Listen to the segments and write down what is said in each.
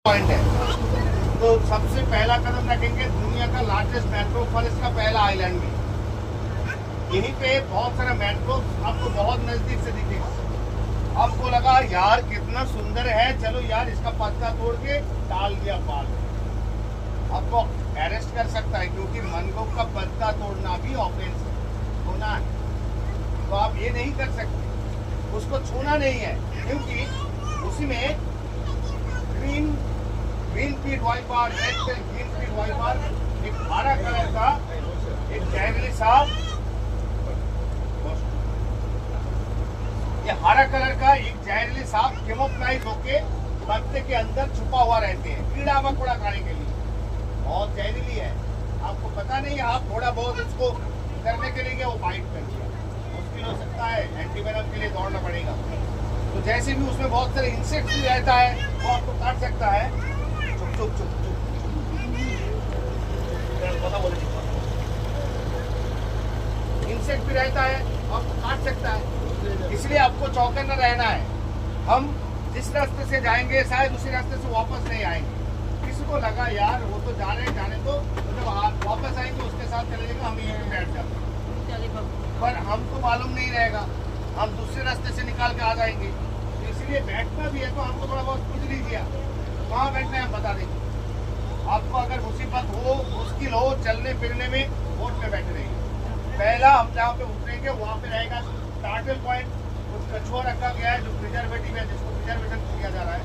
Point है। तो सबसे पहला कदम रखेंगे दुनिया का लार्जेस्ट मैंग्रोव फॉरेस्ट का पहला आइलैंड में। यहीं पे बहुत सारा मैंग्रोव आपको बहुत नजदीक से दिखेगा। आपको लगा यार कितना सुंदर है, चलो यार इसका पत्ता तोड़ के डाल दिया पाल, आपको अरेस्ट कर सकता है, क्योंकि मैंग्रोव का पत्ता तोड़ना भी ऑफेंस होना है। तो आप ये नहीं कर सकते, उसको छूना नहीं है, क्योंकि उसी में green pit viper, red green pit viper, एक हरा कलर का एक जहरीली सांप, ये हरा कलर का एक जहरीली सांप कैमोफ्लेज होके पत्ते के अंदर छुपा हुआ रहते हैं कीड़ा मकोड़ा खाने के लिए। बहुत जहरीली है, आपको पता नहीं है, आप थोड़ा बहुत इसको करने के लिए गए, वो बाइट कर दिया, मुश्किल हो सकता है, एंटीवेनम के लिए दौड़ना पड़ेगा। तो जैसे भी उसमें बहुत सारे इंसेक्ट भी रहता है, वो आपको काट सकता है। चुप चुप चुप इंसेक्ट भी रहता है, आपको काट सकता है, इसलिए आपको चौकन्ना रहना है। हम जिस रास्ते से जाएंगे शायद उसी रास्ते से वापस नहीं आएंगे। किसी को लगा यार वो तो जाने तो जब वापस आएंगे उसके साथ चले जाएगा, हम यहीं पे बैठ जाते, पर हमको मालूम नहीं रहेगा, हम दूसरे रास्ते से निकाल के आ जाएंगे। तो इसलिए बैठना भी है तो हमको थोड़ा बहुत पूछ लीजिए कहाँ बैठना है, हम बता देंगे आपको। अगर मुसीबत हो, मुश्किल हो चलने फिरने में, बोट में बैठे रहिए। पहला हम जहाँ पे उतरेंगे वहाँ पे रहेगा टार्टल पॉइंट, कुछ कछुआ रखा गया है जो प्रिजर्वेटिव है, जिसको प्रिजर्वेशन किया जा रहा है।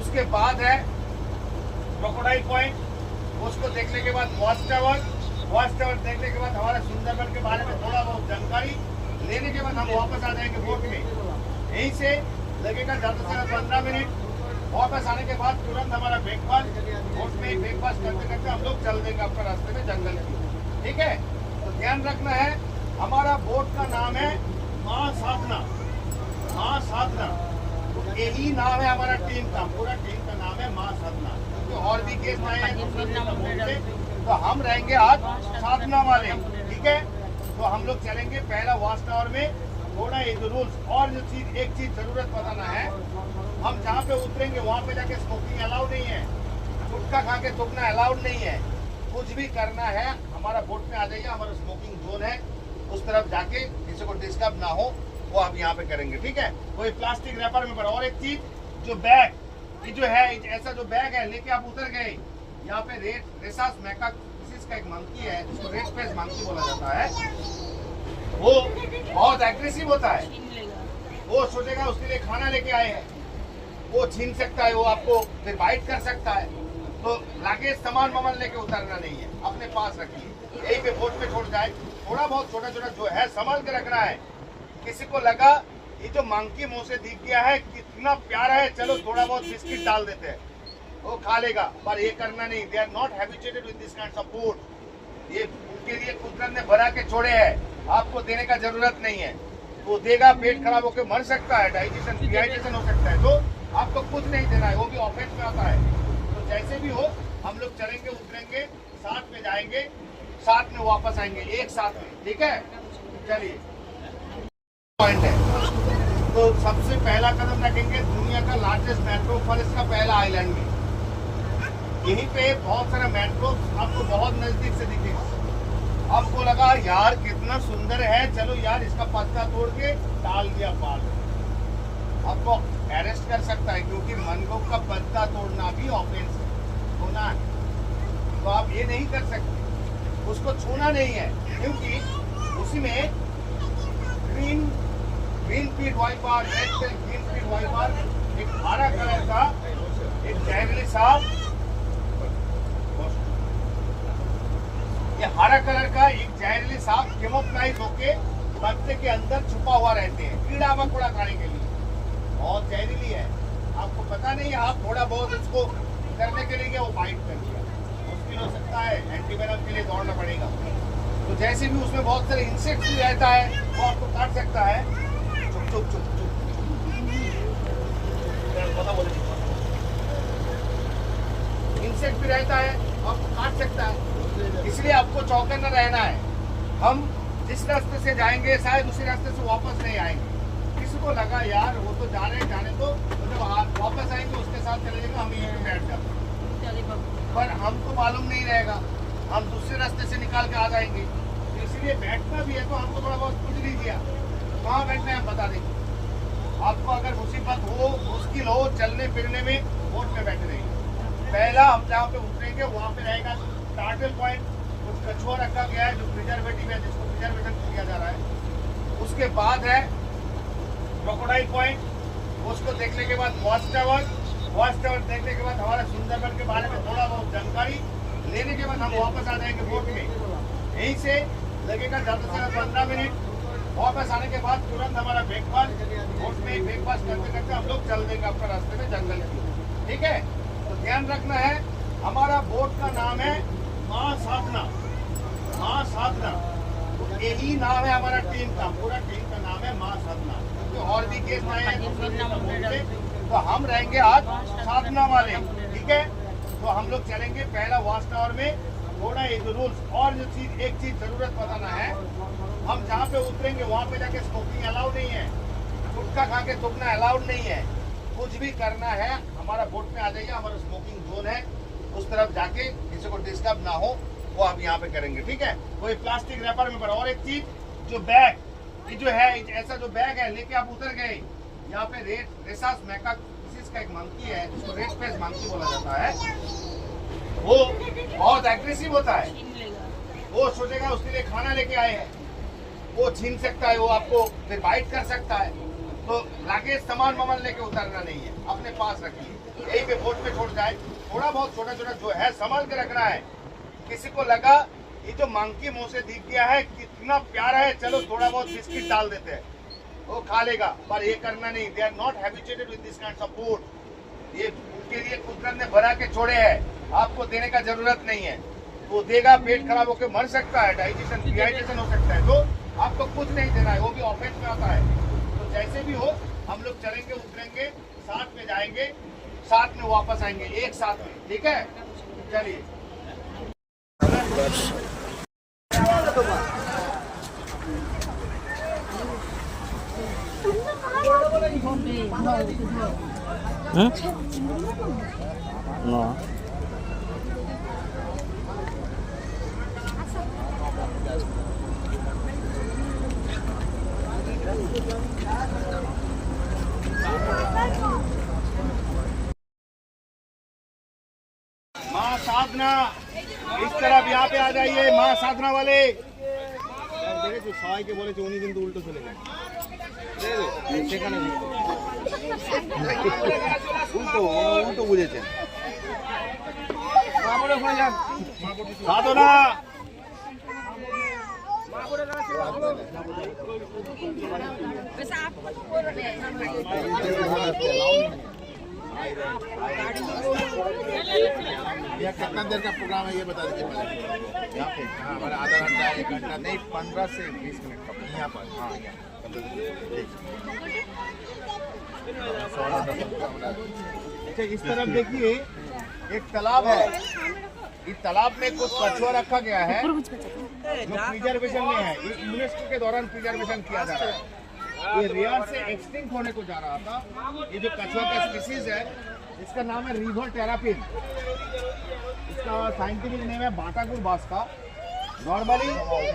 उसके बाद है क्रोकोडाइल पॉइंट, उसको देखने के बाद वॉच टावर देखने के बाद हमारे सुंदरबन के बारे में थोड़ा बहुत जानकारी लेने के बाद हम वापस आ जाएंगे बोट में। यहीं से लगेगा ज़्यादा से ज़्यादा 15 मिनट। वापस आने के बाद तुरंत हमारा ब्रेकफास्ट, बोट में ब्रेकफास्ट करते करते हम लोग चल देंगे आपका रास्ते में जंगल की। ठीक है, तो ध्यान रखना है, हमारा बोट का नाम है माँ साधना। माँ साधना, तो यही नाम है हमारा टीम का, पूरा टीम का नाम है माँ साधना। तो और भी गेस्ट आए हैं, तो हम रहेंगे आज साधना वाले। ठीक है, तो हम लोग चलेंगे पहला वॉच टावर में। थोड़ा ये रूल्स और जो चीज, एक चीज जरूरत बताना है, हम जहाँ पे उतरेंगे वहाँ पे जाके स्मोकिंग अलाउड नहीं है, गुटखा खा के थूकना अलाउड नहीं है। कुछ भी करना है हमारा बोट में आ जाइए, हमारा स्मोकिंग जोन है, उस तरफ जाके किसी को डिस्टर्ब ना हो वो आप यहाँ पे करेंगे। ठीक है, कोई प्लास्टिक रैपर में पड़ा। और एक चीज, जो बैग ये जो है, ऐसा जो बैग है लेके आप उतर गए, यहाँ पे रेसास मैकासिस का एक मंकी है जिसको रेड फेस मंकी बोला जाता है, वो बहुत एग्रेसिव होता है। वो सोचेगा उसके लिए खाना लेके आए हैं, वो छीन सकता है, वो आपको फिर बाइट कर सकता है। तो लागेज सामान वामान लेके उतरना नहीं है, अपने पास रखिए, यही पे बोट में छोड़ जाए। थोड़ा बहुत छोटा छोटा जो है संभाल के रखना है। किसी को लगा ये जो मंकी मुंह से दिख गया है कितना प्यारा है, चलो थोड़ा बहुत बिस्किट डाल देते हैं, वो खा लेगा, पर ये करना नहीं। They are not habituated with this kind of food. ये उनके लिए कुदरत ने बना के छोड़े हैं, आपको देने का जरूरत नहीं है। वो देगा, पेट खराब होकर मर सकता है, डिहाइड्रेशन हो सकता है, तो आपको कुछ नहीं देना है, वो भी ऑफेंस में आता है। तो जैसे भी हो हम लोग चलेंगे, उतरेंगे, साथ में जाएंगे, साथ में वापस आएंगे, एक साथ में। ठीक है, चलिए पॉइंट है। तो सबसे पहला कदम रखेंगे दुनिया का लार्जेस्ट मैंग्रोव फॉरेस्ट का पहला आइलैंड में। यहीं पे बहुत सारा मैंग्रोव आपको बहुत नजदीक से दिखेगा। आपको लगा यार कितना सुंदर है, चलो यार इसका पत्ता तोड़ के डाल दिया पाल, आपको अरेस्ट कर सकता है, क्योंकि मैंग्रोव का पत्ता तोड़ना भी ऑफेंस होना है। तो आप ये नहीं कर सकते, उसको छूना नहीं है, क्योंकि उसी में green pit viper, red green pit viper, एक हरा कलर का एक जहरीली सांप, ये हरा कलर का एक जहरीली सांप कैमोफ्लेज होके पत्ते के अंदर छुपा हुआ रहते हैं कीड़ा मकोड़ा खाने के लिए। बहुत जहरीली है, आपको पता नहीं है, आप थोड़ा बहुत इसको करने के लिए गए, वो बाइट कर दिया, मुश्किल हो सकता है, एंटीवेनम के लिए दौड़ना पड़ेगा। तो जैसे भी उसमें बहुत सारे इंसेक्ट भी रहता है, वो आपको काट सकता है। चुप चुप चुप चुप इंसेक्ट भी रहता है, आपको काट सकता है, इसलिए आपको चौकन्ना रहना है। हम जिस रास्ते से जाएंगे शायद उसी रास्ते से वापस नहीं आएंगे। किसी को लगा यार वो तो जा रहे हैं, जाने दो, तो जब वापस आएंगे उसके साथ चले जाएंगे, हम यहीं पे बैठ जाते, पर हमको मालूम नहीं रहेगा, हम दूसरे रास्ते से निकाल के आ जाएंगे। तो इसलिए बैठना भी है तो हमको थोड़ा बहुत पूछ लीजिए, कहाँ बैठना है हम बता देंगे आपको। अगर मुसीबत हो, मुश्किल हो चलने फिरने में, बोट में बैठे रहिए। पहला हम जहाँ पे उतरेंगे वहाँ पे रहेगा टार्टल पॉइंट, कुछ कछुआ रखा गया है जो प्रिजर्वेटिव है, जिसको प्रिजर्वेशन किया जा रहा है। उसके बाद है क्रोकोडाइल पॉइंट, उसको देखने के बाद वॉच टावर, वॉच टावर देखने के बाद हमारे सुंदरबन के बारे में थोड़ा बहुत जानकारी लेने के बाद हम वापस आ जाएंगे बोट में। यहीं से लगेगा ज़्यादा से ज़्यादा 15 मिनट। वापस आने के बाद तुरंत हमारा ब्रेकफास्ट, बोट में ब्रेकफास्ट करते करते हम लोग चल देंगे अपना रास्ते में जंगल की। ठीक है, तो ध्यान रखना है, हमारा बोट का नाम है माँ साधना, माँ साधना। तो यही नाम है हमारा टीम का, पूरा टीम का नाम है माँ साधना। तो और भी केस आए हैं तो हम रहेंगे आज साधना वाले। ठीक है, तो हम लोग चलेंगे पहला वॉच टावर में। थोड़ा ये जो रूल्स और जो चीज, एक चीज जरूरत बताना है, हम जहाँ पे उतरेंगे वहाँ पे जाके स्मोकिंग अलाउड नहीं है, गुटखा खा के थूकना अलाउड नहीं है। कुछ भी करना है हमारा बोट में आ जाइए, हमारा स्मोकिंग जोन है, उस तरफ जाके किसी को डिस्टर्ब ना हो वो आप यहाँ पे करेंगे। ठीक है, कोई प्लास्टिक रैपर में। और एक चीज, जो बैग ये जो है, ऐसा जो बैग है लेके आप उतर गए, यहाँ पे रेसास मैकासिस का एक मंकी है जिसको रेड फेस मंकी बोला जाता है, वो बहुत एग्रेसिव होता है। वो सोचेगा उसके लिए खाना लेके आए हैं, वो छीन सकता है, वो आपको फिर बाइट कर सकता है। तो लगेज सामान वामान लेके उतरना नहीं है, अपने पास रखिए, यहीं पे बोट पे छोड़ जाए। थोड़ा बहुत छोटा छोटा जो है संभाल के रखना है। किसी को लगा ये जो मंकी मुंह से दिख गया है कितना प्यारा है, चलो थोड़ा बहुत बिस्किट डाल देते हैं, वो खा लेगा, पर ये करना नहीं। They are not habituated with this kind of food. ये उनके लिए कुदरत ने भरा के छोड़े हैं, आपको देने का जरूरत नहीं है। वो देगा, पेट खराब होकर मर सकता है, डाइजेशन डिहाइड्रेशन हो सकता है, तो आपको कुछ नहीं देना है, वो भी ऑफेंस में आता है। तो जैसे भी हो हम लोग चलेंगे, उतरेंगे, साथ में जाएंगे, साथ में वापस आएंगे, एक साथ में। ठीक है, चलिए। माँ साधना, इस तरफ यहाँ पे आ जाइए, माँ साधना वाले। देखे तो सवाई के बोले थे उन्हीं दिन तो उल्टो चले गए, उल्टो बुझे थे। साधना यह कितना देर का प्रोग्राम है ये बता दीजिए पहले। यहाँ पे हाँ, हमारा आधा घंटा, 1 घंटा नहीं, 15 से 20 मिनट का यहाँ पर। हाँ, अच्छा, इस तरफ देखिए एक तालाब है, इस तालाब में कुछ कछुआ रखा गया है जो प्रिजर्वेशन में है। ये यूनेस्को के दौरान प्रिजर्वेशन किया जा रहा है। ये रेयर से एक्सटिंक्ट होने को जा रहा था। ये जो कछुआ का स्पीसीज है इसका नाम है रिवर टेरापिन, इसका साइंटिफिक नेम है बाटागुर बास्का। नॉर्मली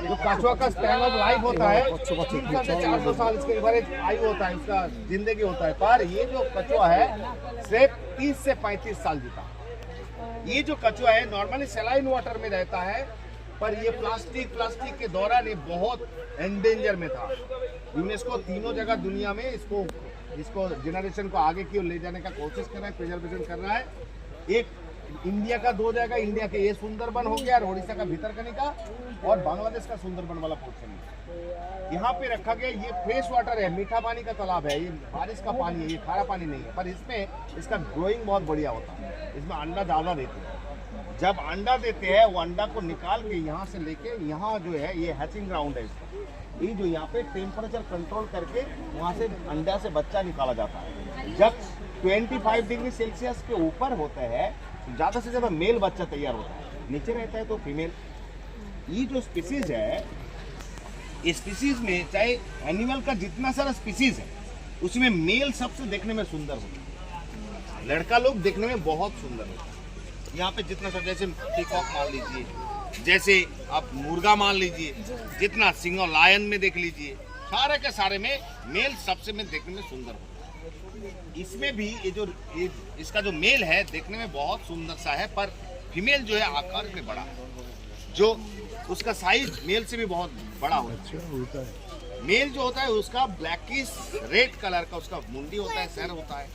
जो कछुआ का स्पैन ऑफ लाइफ होता है 300 से 400 साल इसके एवरेज आयु होता है, इसका जिंदगी होता है, पर ये जो कछुआ है सिर्फ 30 से 35 साल जीता। ये जो कछुआ है नॉर्मली सलाइन वाटर में रहता है, पर ये प्लास्टिक के दौरान ये बहुत एंडेंजर में था। यूनेस्को तीनों जगह दुनिया में इसको जनरेशन को आगे की ओर ले जाने का कोशिश कर रहा है, प्रिजर्वेशन कर रहा है। एक इंडिया का 2 जगह, इंडिया के ये सुंदरबन हो गया और ओडिशा का भीतरकनिका और बांग्लादेश का सुंदरबन वाला पोर्शन है। यहाँ पे रखा गया। ये फ्रेश वाटर है, मीठा पानी का तालाब है, ये बारिश का पानी है, ये खारा पानी नहीं है, पर इसमें इसका ग्रोइंग बहुत बढ़िया होता है। इसमें अंडा ज़्यादा देते हैं। जब अंडा देते हैं वो अंडा को निकाल के यहाँ से लेके यहाँ जो है ये हैचिंग ग्राउंड है इसका। ये जो यहाँ पे टेम्परेचर कंट्रोल करके वहाँ से अंडा से बच्चा निकाला जाता है। जब 25 डिग्री सेल्सियस के ऊपर होता है ज़्यादा से ज़्यादा मेल बच्चा तैयार होता है, नीचे रहता है तो फीमेल। ये जो स्पीसीज है, इस स्पीसीज में चाहे एनिमल का जितना सारा स्पीसीज है उसमें मेल सबसे देखने में सुंदर होता है, लड़का लोग देखने में बहुत सुंदर होता है। यहाँ पे जितना सब जैसे पीकॉक मान लीजिए, जैसे आप मुर्गा मान लीजिए, जितना सिंगल लायन में देख लीजिए, सारे के सारे में मेल सबसे में देखने में सुंदर होता है। इसमें भी इसका जो मेल है देखने में बहुत सुंदर सा है, पर फीमेल जो है आकार में बड़ा है, जो उसका साइज मेल से भी बहुत बड़ा होता है। मेल जो होता है उसका ब्लैकिश रेड कलर का उसका मुंडी होता है, सर होता है।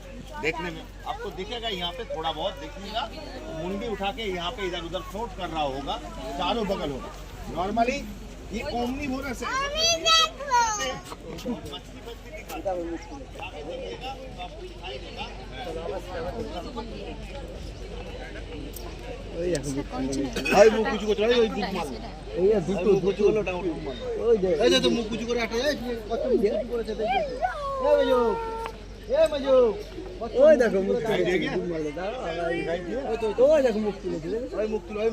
देखने में आपको दिखेगा यहाँ पे थोड़ा बहुत देखिएगा, मुंडी उठा के यहाँ पे इधर उधर फ्लोट कर रहा होगा, चारों बगल होगा। नॉर्मली ये ओमनीवोरस है, ভাই মুখ কিছু করতে ওই দুধ মাল এই দুধ কিছু হলো ডাউন ওই যে এই যে তো মুখ কিছু করে আটে কত কিছু করেছে দেখো এ মজু ওই দেখো মুখ তুলে দুধ মাল দাও ওই তো ওই দেখো মুখ তুলে দিলে ওই মুখ তুলে ওই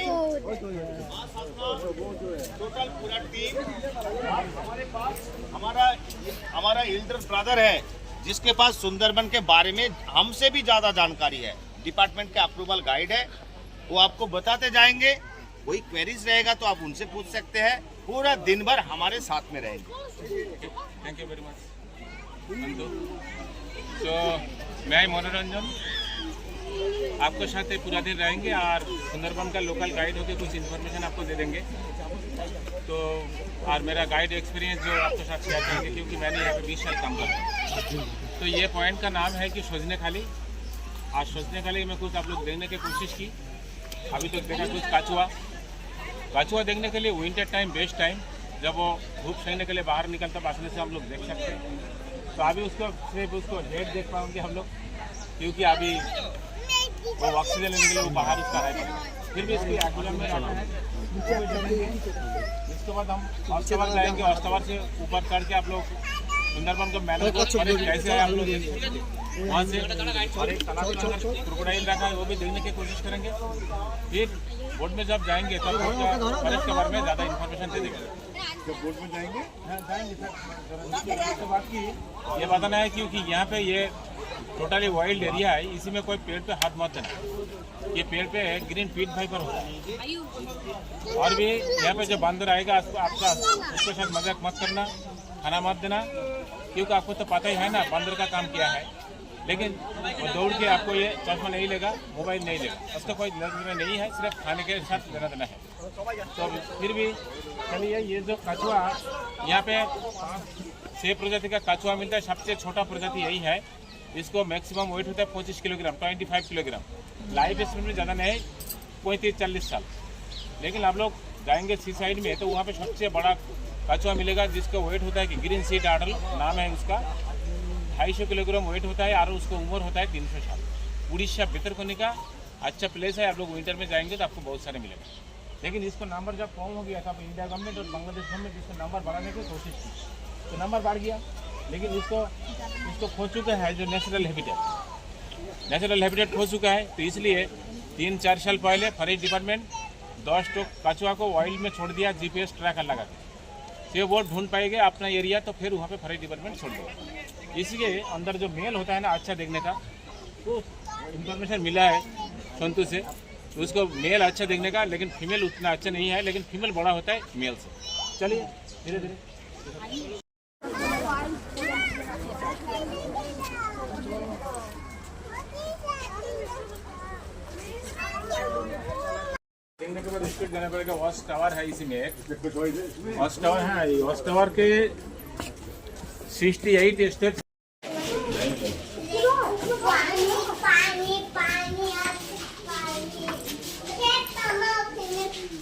তো टोटल पूरा टीम हमारे पास हमारा एल्डर ब्रदर है जिसके पास सुंदरबन के बारे में हमसे भी ज्यादा जानकारी है। डिपार्टमेंट के अप्रूवल गाइड है, वो आपको बताते जाएंगे। कोई क्वेरीज रहेगा तो आप उनसे पूछ सकते हैं। पूरा दिन भर हमारे साथ में रहेंगे। Thank you very much. तो मैं मनोरंजन आपके साथ पूरा दिन रहेंगे और सुंदरबन का लोकल गाइड होकर कुछ इन्फॉर्मेशन आपको दे देंगे। तो और मेरा गाइड एक्सपीरियंस जो आपके साथ शेयर करेंगे, क्योंकि मैंने यहाँ पे 20 साल काम करता हूँ। तो ये पॉइंट का नाम है कि सोचने खाली। आज सोचने खाली में कुछ आप लोग देखने की कोशिश की, अभी तक देखा कुछ काचुआ देखने के लिए विंटर टाइम बेस्ट टाइम, जब वो धूप सहने के लिए बाहर निकलता बासने से हम लोग देख सकते हैं। तो अभी सिर्फ उसको हेड देख पाएंगे हम लोग, क्योंकि अभी वो ऑक्सीजन लेने के लिए वो बाहर उसका है। फिर भी इसकी एक्वेरियम में रखना है। इसके बाद हम ऑस्टावर जाएंगे, ऑस्टावर से ऊपर चढ़ के आप लोग सुंदरबन का मैनर कैसे है आप लोग देख सकते हैं। वहाँ से और एक तालाब के अंदर क्रोकोडाइल रखा है, वो भी देखने की कोशिश करेंगे। फिर बोट में जब जाएंगे तब फॉरेस्ट के बारे में ज़्यादा इन्फॉर्मेशन दे देंगे। जब बोट में जाएंगे जाएंगे सर। तो बाकी ये बताना है क्योंकि यहाँ पे ये टोटली वाइल्ड एरिया है, इसी में कोई पेड़ पे हाथ मत देना। ये पेड़ पे ग्रीन पीट फाइबर होता है। और भी यहाँ पे जो बंदर आएगा आपका उसके साथ मजाक मत करना, खाना मत देना, क्योंकि आपको तो पता ही है ना बंदर का काम क्या है। लेकिन वो दौड़ के आपको ये चश्मा नहीं लेगा, मोबाइल नहीं लेगा, उसका कोई नजर नहीं है, सिर्फ खाने के साथ देना देना है। तो फिर भी चलिए, ये जो कछुआ यहाँ पे 6 प्रजाति का कछुआ मिलता है, सबसे छोटा प्रजाति यही है। इसको मैक्सिमम वेट होता है 25 किलोग्राम, 25 किलोग्राम। लाइफ स्पैन में ज़्यादा नहीं, 35-40 साल। लेकिन आप लोग जाएंगे सी साइड में तो वहाँ पे सबसे बड़ा कछुआ मिलेगा, जिसका वेट होता है कि ग्रीन सी टार्टल नाम है उसका। 250 किलोग्राम वेट होता है और उसको उम्र होता है 300 साल। उड़ीसा भितरकनिका अच्छा प्लेस है, आप लोग विंटर में जाएंगे तो आपको बहुत सारे मिलेगा। लेकिन इसको नंबर जब कम हो गया था, तो इंडिया गवर्नमेंट और बांग्लादेश गवर्नमेंट इसको नंबर बढ़ाने की कोशिश की, तो नंबर बढ़ गया। लेकिन इसको खो चुका है जो नेचुरल हैबिटेट खो चुका है। तो इसलिए 3-4 साल पहले फॉरेस्ट डिपार्टमेंट 10 कछुआ को वाइल्ड में छोड़ दिया, GPS ट्रैकर लगा के। ये वो ढूंढ पाएंगे अपना एरिया, तो फिर वहाँ पे फॉरेस्ट डिपार्टमेंट छोड़ देगा। इसलिए अंदर जो मेल होता है ना अच्छा देखने का, तो इन्फॉर्मेशन मिला है संतु से, तो उसको मेल अच्छा देखने का, लेकिन फीमेल उतना अच्छा नहीं है, लेकिन फीमेल बड़ा होता है मेल से। चलिए धीरे धीरे देखने के बाद स्पीड देना पड़ेगा। वॉच टावर है इसी में, वॉच टावर है। वॉच टावर के 68 स्टेप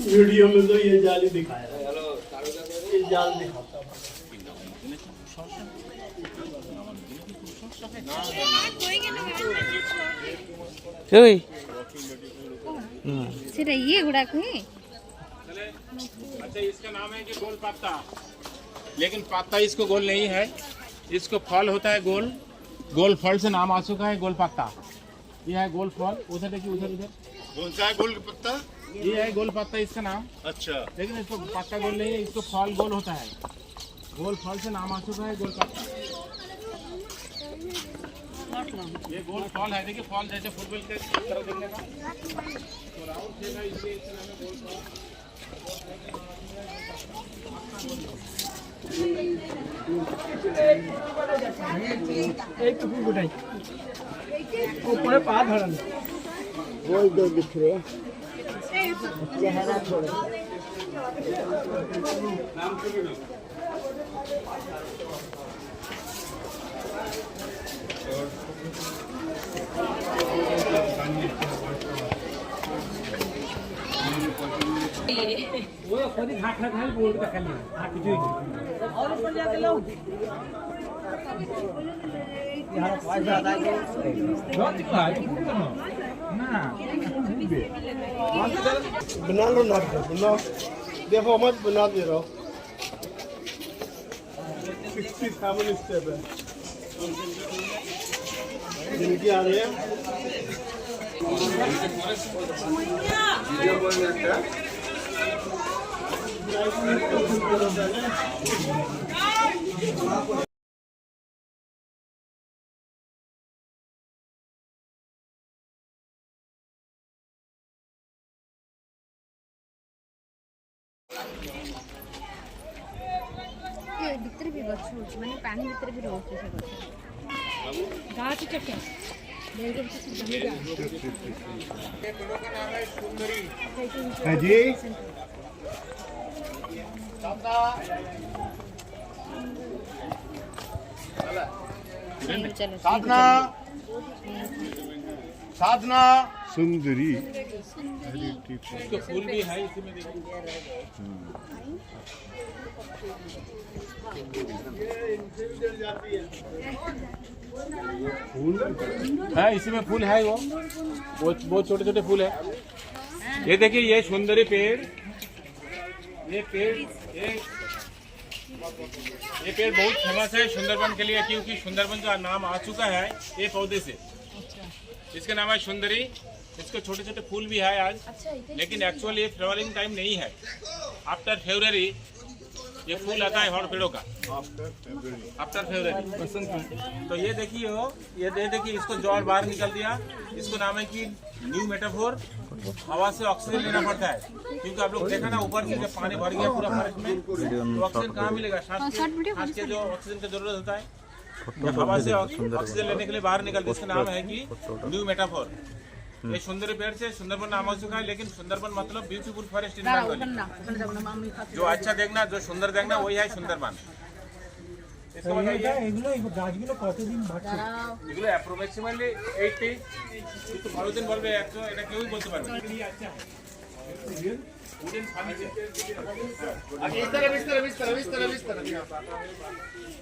वीडियो में तो ये जाली दिखाया है, ये जाल दिखाता সেটা ইয়ে গুড়াক হে। अच्छा, इसका नाम है कि गोल पत्ता, लेकिन पत्ता इसको गोल नहीं है, इसको फल होता है गोल। गोल फल से नाम आ चुका है गोल पत्ता। ये है गोल फल, उधर देखिए, उधर कौन सा है गोल पत्ता? ये है गोल पत्ता इसका नाम। अच्छा, लेकिन इसको पत्ता गोल नहीं है, इसको फल गोल होता है। गोल फल से नाम आ चुका है गोल पत्ता। ये गोल फॉल है, देखिए फॉल जैसे फुटबॉल के तरह देखने का तो राउंड शेप है, इसलिए इसका नाम है गोल फॉल। एक तो गुटाई ऊपर पा धरन गोल दो दिख रहे चेहरा छोड़ो वो कोई घाट घाट बोल का खाली आ किछु और ऊपर जाके लो यार पास ज्यादा है बहुत दिखा ना बना लो ना बना देखो मत बना दे रहा 67 स्टेप है जिनकी आ रही है ଭିତରେ ବି ଗଛ ହଉଛି ମାନେ ପାଣି ଭିତରେ ବି ରହୁଛି ସେ ଗଛ ଗାଛ ଚଟା है जी चलो साधना साधना सुंदरी इसको फूल भी है इसी में देखिए। हाँ इसी में फूल है, वो बहुत छोटे छोटे फूल है। ये देखिए ये सुंदरी पेड़, ये पेड़ बहुत फेमस है सुंदरबन के लिए, क्योंकि सुंदरबन का नाम आ चुका है ये पौधे से। इसका नाम है सुंदरी। इसके छोटे छोटे फूल भी है आज, लेकिन एक्चुअली ये फ्लावरिंग टाइम नहीं है। आफ्टर फरवरी ये फूल आता है हर पेड़ों का, आफ्टर फरवरी। तो ये देखिए ये देखिए इसको जड़ बाहर निकल दिया। इसको नाम है कि न्यू मेटाफोर। हवा से ऑक्सीजन लेना पड़ता है, क्योंकि आप लोग देखा ना ऊपर से जब पानी भर गया पूरा फॉरेस्ट में तो ऑक्सीजन कहाँ मिलेगा? सांस के जो ऑक्सीजन की जरूरत होता है हवा से ऑक्सीजन लेने के लिए बाहर निकलते। इसका नाम है कि न्यू मेटाफोर। ये सुंदरी पेड़ से सुंदरबन नाम हो चुका है, लेकिन सुंदरबन मतलब ब्यूटीफुल फॉरेस्ट इन बेंगल। जो अच्छा देखना, जो सुंदर देखना वही है सुंदरबन। इसको बताइए এগুলো গাছগুলো কতদিন বাড়ছে এগুলো অ্যাপ্রক্সিমেটলি 80 কিন্তু ভালোদিন বলবে 100 এটা কেউই বলতে পারবে না। উডেন ফার্নিচার आगे इस तरफ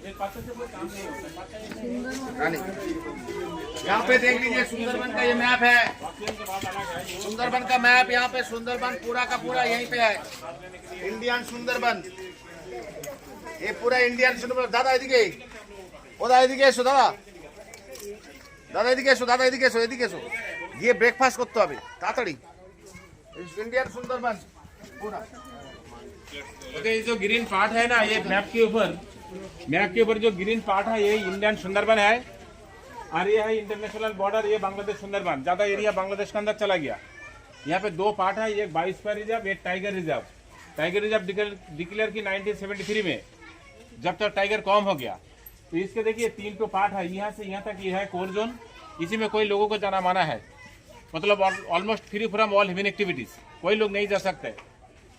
ये पत्ते से कोई काम नहीं होता। रानी यहाँ पे देख लीजिए सुंदरबन का ये मैप है। सुंदरबन का मैप यहाँ पे सुंदरबन पूरा का पूरा यहीं पे है। इंडियन सुंदरबन, ये पूरा इंडियन सुंदरबन। दादा এদিকে ওদা এদিকে এসো, দাদা এদিকে এসো, দাদা এদিকে এসো গিয়ে ব্রেকফাস্ট করতে হবে তাড়াতাড়ি। इंडियन सुंदरबन पूरा। ओके, ये जो ग्रीन पार्ट है ना, ये मैप के ऊपर जो ग्रीन पार्ट है ये इंडियन सुंदरबन है, और ये है इंटरनेशनल बॉर्डर, ये बांग्लादेश सुंदरबन। ज्यादा एरिया बांग्लादेश के अंदर चला गया। यहाँ पे दो पार्ट है, एक बायोस्फीयर रिजर्व, एक tiger reserve. Tiger reserve declare की 1973 में, जब तक टाइगर कम हो गया। तो इसके देखिए 3 तो पार्ट है, यहाँ से यहाँ तक ये है कोर जोन। इसी में कोई लोगों को जाना माना है, मतलब almost free from all human activities, कोई लोग नहीं जा सकते।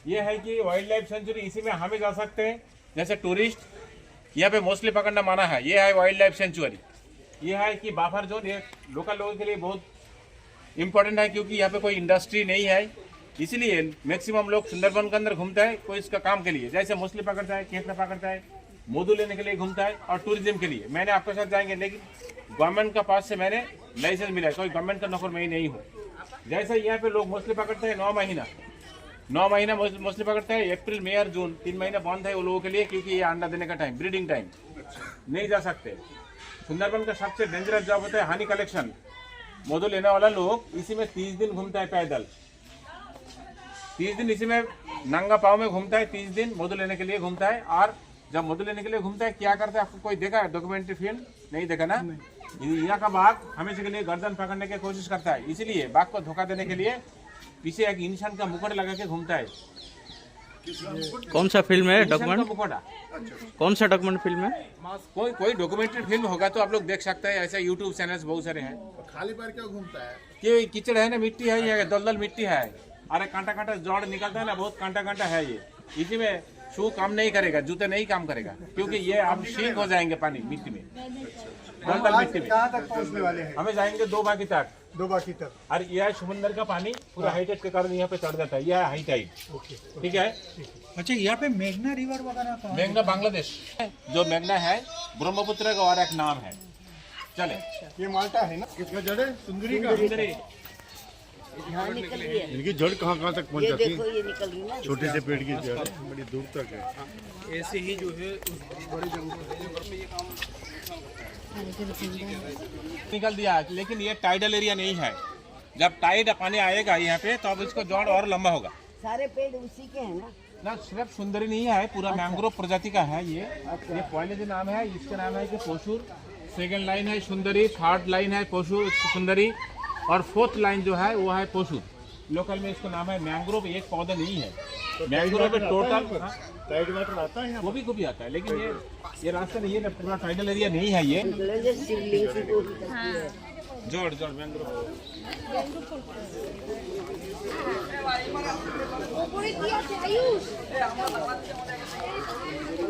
ये है कि वाइल्ड लाइफ सेंचुरी, इसी में हमें जा सकते हैं जैसे टूरिस्ट। यहाँ पे मोस्टली पकड़ना माना है। ये है वाइल्ड लाइफ सेंचुरी। ये है कि बफर जोन, ये लोकल लोगों के लिए बहुत इंपॉर्टेंट है, क्योंकि यहाँ पे कोई इंडस्ट्री नहीं है, इसलिए मैक्सिमम लोग सुंदरबन के अंदर घूमता है कोई इसका काम के लिए, जैसे मोस्टली पकड़ता है, केकड़ा पकड़ता है, मधु लेने के लिए घूमता है, और टूरिज्म के लिए। मैंने आपके साथ जाएंगे, लेकिन गवर्नमेंट का पास से मैंने लाइसेंस मिला है, कोई गवर्नमेंट का नौकर मैं नहीं हूँ। जैसे यहाँ पे लोग मोस्टली पकड़ते हैं 9 महीना मोस्टली पकड़ते हैं। अप्रैल, मई और जून 3 महीने बंद है वो लोगों के लिए, क्योंकि ये अंडा देने का टाइम, ब्रीडिंग टाइम, नहीं जा सकते। सुंदरबन का सबसे डेंजरस जॉब होता है हनी कलेक्शन। मधु लेने वाला लोग इसी में 30 दिन घूमता है पैदल, 30 दिन इसी में नंगा पाँव में घूमता है, 30 दिन मधु लेने के लिए घूमता है। और जब मधु लेने के लिए घूमता है क्या करता है, आपको कोई देखा है? डॉक्यूमेंट्री फिल्म नहीं देखा ना? यहाँ का बाघ हमेशा के लिए गर्दन पकड़ने की कोशिश करता है, इसीलिए बाघ को धोखा देने के लिए पीछे एक इंसान का मुकुट लगा के घूमता है। कौन सा फिल्म है? डॉक्यूमेंट? मुकुटा। कौन सा डॉक्यूमेंट फिल्म है? कोई डॉक्यूमेंट्री फिल्म होगा तो आप लोग देख सकते हैं। ऐसे यूट्यूब चैनल्स बहुत सारे हैं। खाली पैर क्यों घूमता है? ये कीचड़ है ना, मिट्टी है, ये दलदल मिट्टी है। अरे कांटा जड़ निकलता है ना, बहुत कांटा है ये। इसी में शू काम नहीं करेगा, जूते नहीं काम करेगा, क्योंकि ये आप शीक हो जाएंगे पानी मिट्टी में, दलदल मिट्टी में। कहाँ तक पहुँचने वाले हैं? हमें जाएंगे 2 बाकी तक। 2 बाकी तक। और यह समुद्र का पानी पूरा हाई टाइड के कारण यहाँ पे चढ़ जाता है, यह हाई टाइड। ठीक है। अच्छा, यहाँ पे मेघना रिवर वगैरह कहाँ? मेघना बांग्लादेश, जो मेघना है ब्रह्मपुत्र का और एक नाम है। चले, ये माल्टा है ना? किसका जड़ है? सुंदरी का। यहाँ निकल रही है। इनकी जड़ कहाँ तक पहुँच ये जाती देखो, है? ये निकल रही ना। छोटे से पेड़ की जड़ है, बड़ी दूर तक है। ऐसे ही जो है बड़े जंगल निकल दिया, लेकिन ये टाइडल एरिया नहीं है। जब टाइड पानी आएगा यहाँ पे तो अब इसको जड़ और लंबा होगा। सारे पेड़ उसी के हैं ना? ना, सिर्फ सुंदरी नहीं है, पूरा मैंग्रोव प्रजाति का है ये। पहले जो नाम है इसका नाम है कि पोशुर, सेकंड लाइन है सुंदरी, थर्ड लाइन है पोशुर सुंदरी, और फोर्थ लाइन जो है वो है पोशुर। लोकल में इसका नाम है मैंग्रोव। एक पौधा नहीं है मैंग्रोव में टोटल। टाइड वाटर आता है यहाँ? वो भी आता है, लेकिन ये रास्ता नहीं है, पूरा टाइडल एरिया नहीं है ये। शिवलिंग की गोली करती है। जोड़ मैंग्रोव।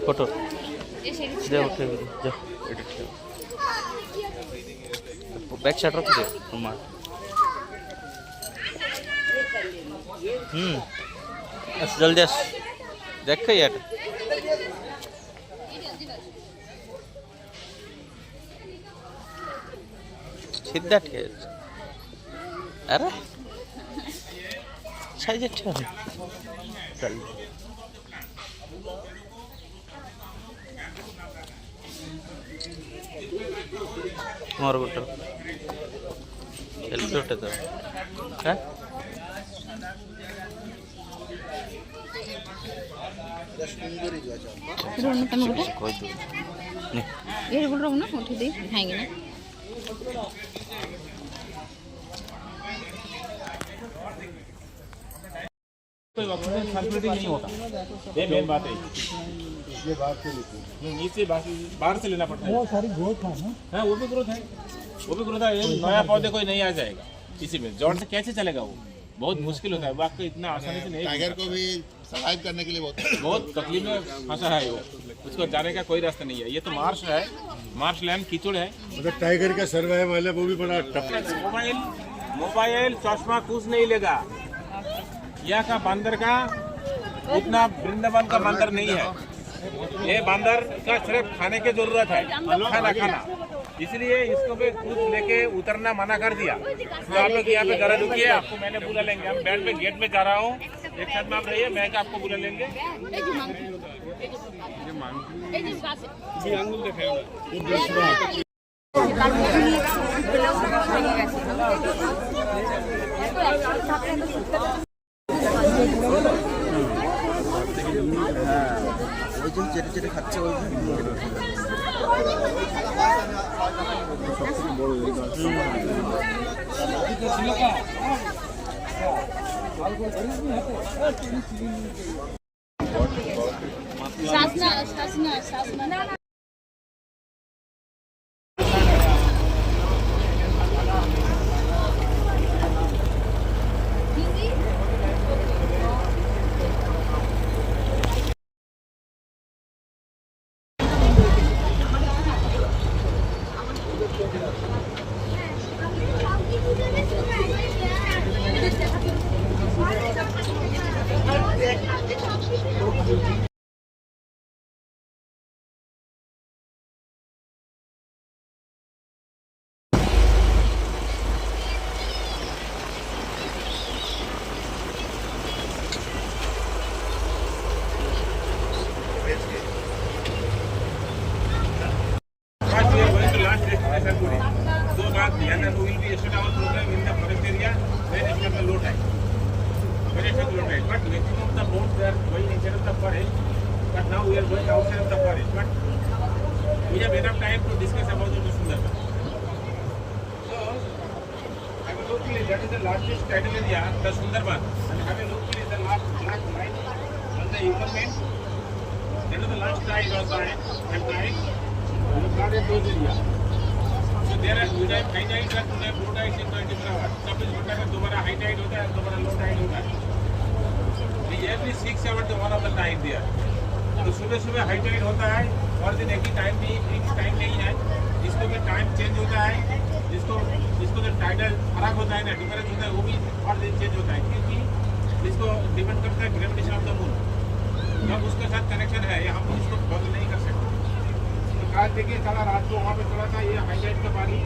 फोटो दे उठे जा बैक शॉट रख दे रुमाल। जल्दी देख यार सीधा ठेर। अरे साइज ठेर चल और गुटर सेल्फी उठे हाँ कोई तो ये बोल रहा हूँ ना, उठे दे खाएंगे ना। कोई ऑक्सीजन सर्कुलेटिंग नहीं होता, ये मेन बात है। ये बात से लेते नीचे बाहर से लेना पड़ता है। वो सारी ग्रोथ है ना? हाँ, वो भी ग्रोथ है, वो भी ग्रोथ है। नया पौधे कोई नहीं आ जाएगा इसी में, जड़ से कैसे चलेगा वो? बहुत मुश्किल होता है, वो आपको इतना आसानी से नहीं। टाइगर को भी सर्वाइव करने के लिए बहुत तकलीफ में फंसा है वो, उसको जाने का कोई रास्ता नहीं है। ये तो मार्श है, मार्श लैंड कीचड़ है। मतलब टाइगर का सर्वाइवल है, वो भी बड़ा टफ है। मोबाइल चश्मा कुछ नहीं लेगा। यहाँ का बंदर का उतना वृंदावन का बंदर नहीं है। ये बंदर का सिर्फ खाने की जरूरत है, खाना। इसलिए इसको भी कुछ लेके उतरना मना कर दिया। तो आप लोग यहाँ पे जरा रुकिए, आपको मैंने बुला लेंगे। हम बैंड पे गेट में जा रहा हूँ, एक साथ में आप रहिए, मैं आपको बुला लेंगे। চেটে চেটে খাচ্ছে ওই शासना But now we are going outside of the forest. But we have enough time to discuss about the Sundarbans. locally, that is the largest tidal area, the Sundarban. And have a look at the last black line on the equipment. That is the last tide or side. At night, you got a those area. So there are two types, high tide and low tide in 24 hours. 24 घंटे में दोबारा high tide होता है, दोबारा low tide होता है. Every 6 hours one of the time there. तो सुबह सुबह हाई टाइड होता है और दिन एक ही टाइम नहीं, फिक्स टाइम नहीं है. जिसको भी टाइम चेंज होता है, जिसको जो टाइडल फर्क होता है ना, डिफरेंस होता है, वो भी हर दिन चेंज होता है, क्योंकि इसको डिपेंड करता है ग्रेविटेशन ऑफ द मून. जब उसके साथ कनेक्शन है, ये हम इसको बंद नहीं कर सकते. तो आज देखिए कल रात को वहाँ पे थोड़ा सा ये हाई टाइड का पानी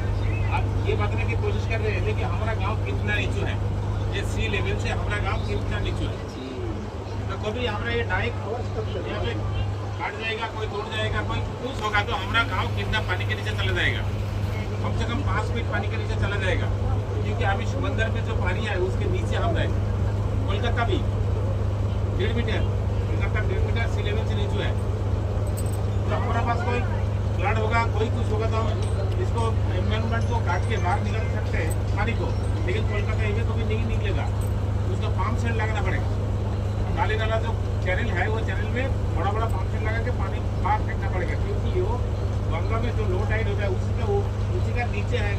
आप ये बताने की कोशिश कर रहे हैं देखिए हमारा गाँव कितना नीचू है. ये सी लेवल से हमारा गाँव कितना नीचू है. तो कभी हमारा ये डाइक यहाँ पे काट जाएगा, कोई टूट जाएगा, कोई कुछ होगा तो हमारा गांव कितना पानी के नीचे चला जाएगा. कम से कम 5 फीट पानी के नीचे चला जाएगा, क्योंकि अभी समंदर में जो पानी है उसके नीचे हम रहे. कोलकाता भी 1.5 मीटर, कोलकाता 1.5 मीटर सी लेवल से नीचे है. तो हमारा पास कोई फ्लड होगा, कोई कुछ होगा तो हम इसको एनवायरमेंट को काट के बाहर निकाल सकते हैं पानी को. लेकिन कोलकाता इवे कभी नहीं निकलेगा, उसको पंप सेट लगाना पड़ेगा. काली नाला जो चैनल है वो चैनल में बड़ा बड़ा पंप सेट लगा के पानी बाहर फेंकना पड़ेगा, क्योंकि वो गंगा में जो लो टाइड होता है उसी का नीचे है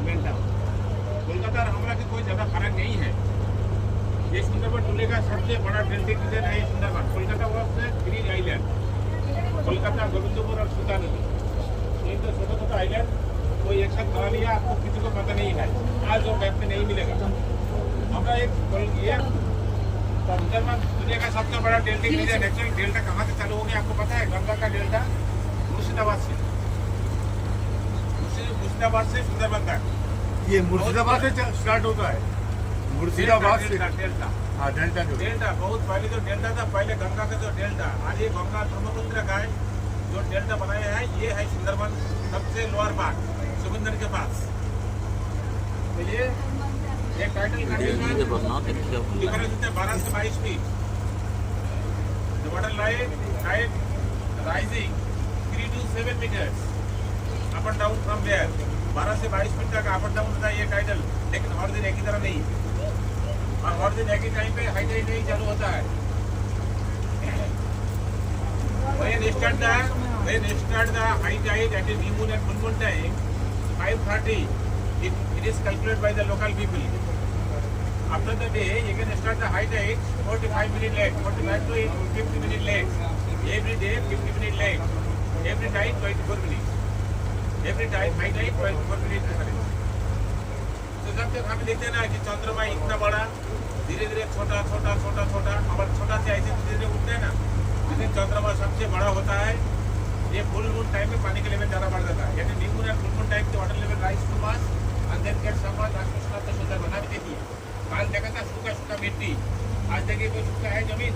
मेन टाउन. कोलकाता और हमारा की कोई ज़्यादा फर्क नहीं है. ये सुंदरबन जिले का सबसे बड़ा डेल्टिक रीजन है Sundarban. Kolkata was green island. Kolkata, Govindpur और सुल्तान नदी, ये तो छोटा छोटा आइलैंड कोई एक साथ बना लिया, आपको किसी को पता नहीं है. आज वो मैप में नहीं मिलेगा. हमारा एक सुंदरबन दुनिया का सबसे बड़ा डेल्टिक रीजन. एक्चुअली डेल्टा कहाँ से चालू हो गया आपको पता है? गंगा का डेल्टा मुर्शिदाबाद से सुंदरबन तक. ये मुर्शिदाबाद से स्टार्ट होता है. मुर्शिदाबाद से डेल्टा. हाँ डेल्टा जो डेल्टा बहुत पहले जो डेल्टा था, पहले गंगा का जो डेल्टा, आज ये गंगा ब्रह्मपुत्र का है जो डेल्टा बनाया है, ये है सुंदरबन सबसे लोअर पार्ट समंदर के पास. तो ये टाइटल कंडीशन डिफरेंस होता है 12 से 22 फीट. The water line height rising 3 to 7 meters up and down from there. 12 से 22 फीट तक अप एंड डाउन होता है ये टाइटल. लेकिन हर दिन एक ही तरह नहीं, और हर दिन एक ही टाइम पे हाई टाइड नहीं चालू होता है. when start the high tide at a new moon and full moon time 5:30 it is calculated by the local people. After the day you can start the high tide 45 minutes late, 45 to 50 minutes late. Every day 50 minutes late. Every time 24 minutes. Every time high tide 24 minutes difference. तो जब तक हम देखते हैं ना कि चंद्रमा इतना बड़ा धीरे धीरे छोटा छोटा छोटा छोटा हमारा छोटा से ऐसे धीरे धीरे उठते हैं ना, जिस चंद्रमा सबसे बड़ा होता है ये फुल मून टाइम में पानी का लेवल ज़्यादा बढ़ जाता है. यानी new moon and full moon time के water level rise to mass and then get someone and start the Sundarbans भी देखिए. काल देखा था सूखा सूखा मिट्टी, आज देखिए कोई सूखा है जमीन,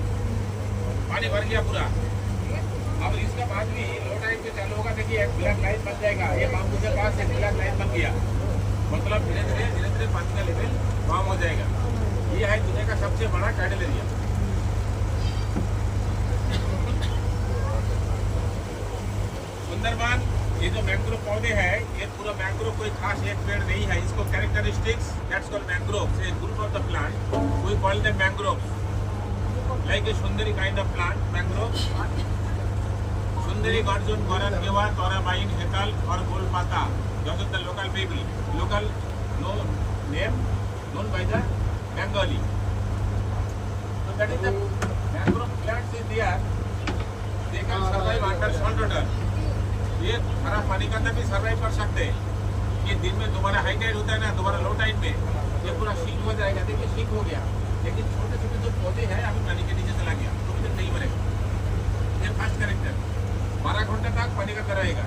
पानी भर गया पूरा. अब इसका बाद भी लो टाइम पे चालू होगा, देखिए एक ब्लैक लाइन बन जाएगा. ये बाम्बू के पास एक ब्लैक लाइन बन गया, मतलब धीरे धीरे पानी का लेवल कम हो जाएगा. ये है दुनिया का सबसे बड़ा टाइडल एरिया. सुंदरबन ये जो मैंग्रोव पौधे हैं, ये पूरा मैंग्रोव कोई खास एक पेड़ नहीं है. इसको characteristics that's called mangrove, a group of the plant we call them mangrove, like a sundari kind of plant mangrove. Sundari गर्जुन गरन Geva तोराबाइन Hetal और गोलपाता, those are the local people, local name known by the Bengali. So that is the mangrove plants is there. They can survive under salt water. ये खराब पानी के अंदर भी survive कर सकते हैं. ये दिन में दोबारा हाई टाइड होता है ना, दोबारा लो टाइड में ये पूरा सिंक हो जाएगा. देखिए सिंक हो गया, लेकिन छोटे छोटे जो पौधे हैं अभी पानी के नीचे चला गया तो फिर नहीं मरेगा. ये फर्स्ट कैरेक्टर 12 घंटे तक पानी का अंदर रहेगा.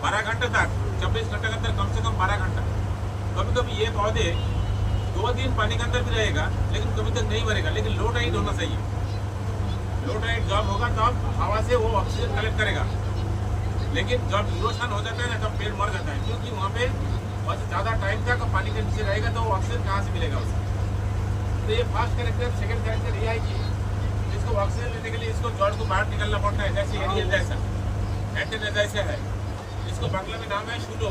12 घंटे तक, 24 घंटे के अंदर कम से कम 12 घंटा. कभी कभी ये पौधे 2 दिन पानी के अंदर भी रहेगा, लेकिन कभी तक नहीं मरेगा. लेकिन लो टाइड होना चाहिए. लो टाइड जब होगा तब हवा से वो ऑक्सीजन कलेक्ट करेगा. लेकिन जब इरोशन हो जाता है ना तब पेड़ मर जाता है, क्योंकि वहाँ पे बस ज़्यादा टाइम तक पानी के नीचे रहेगा तो ऑक्सीजन कहाँ से मिलेगा उसे. तो ये फर्स्ट कैरेक्टर. सेकेंड कैरेक्टर ये है कि इसको ऑक्सीजन लेने के लिए इसको जड़ को बाहर निकलना पड़ता है, जैसे एरियल जैसा एंटेना जैसे है. इसको बांग्ला में नाम है शुलो.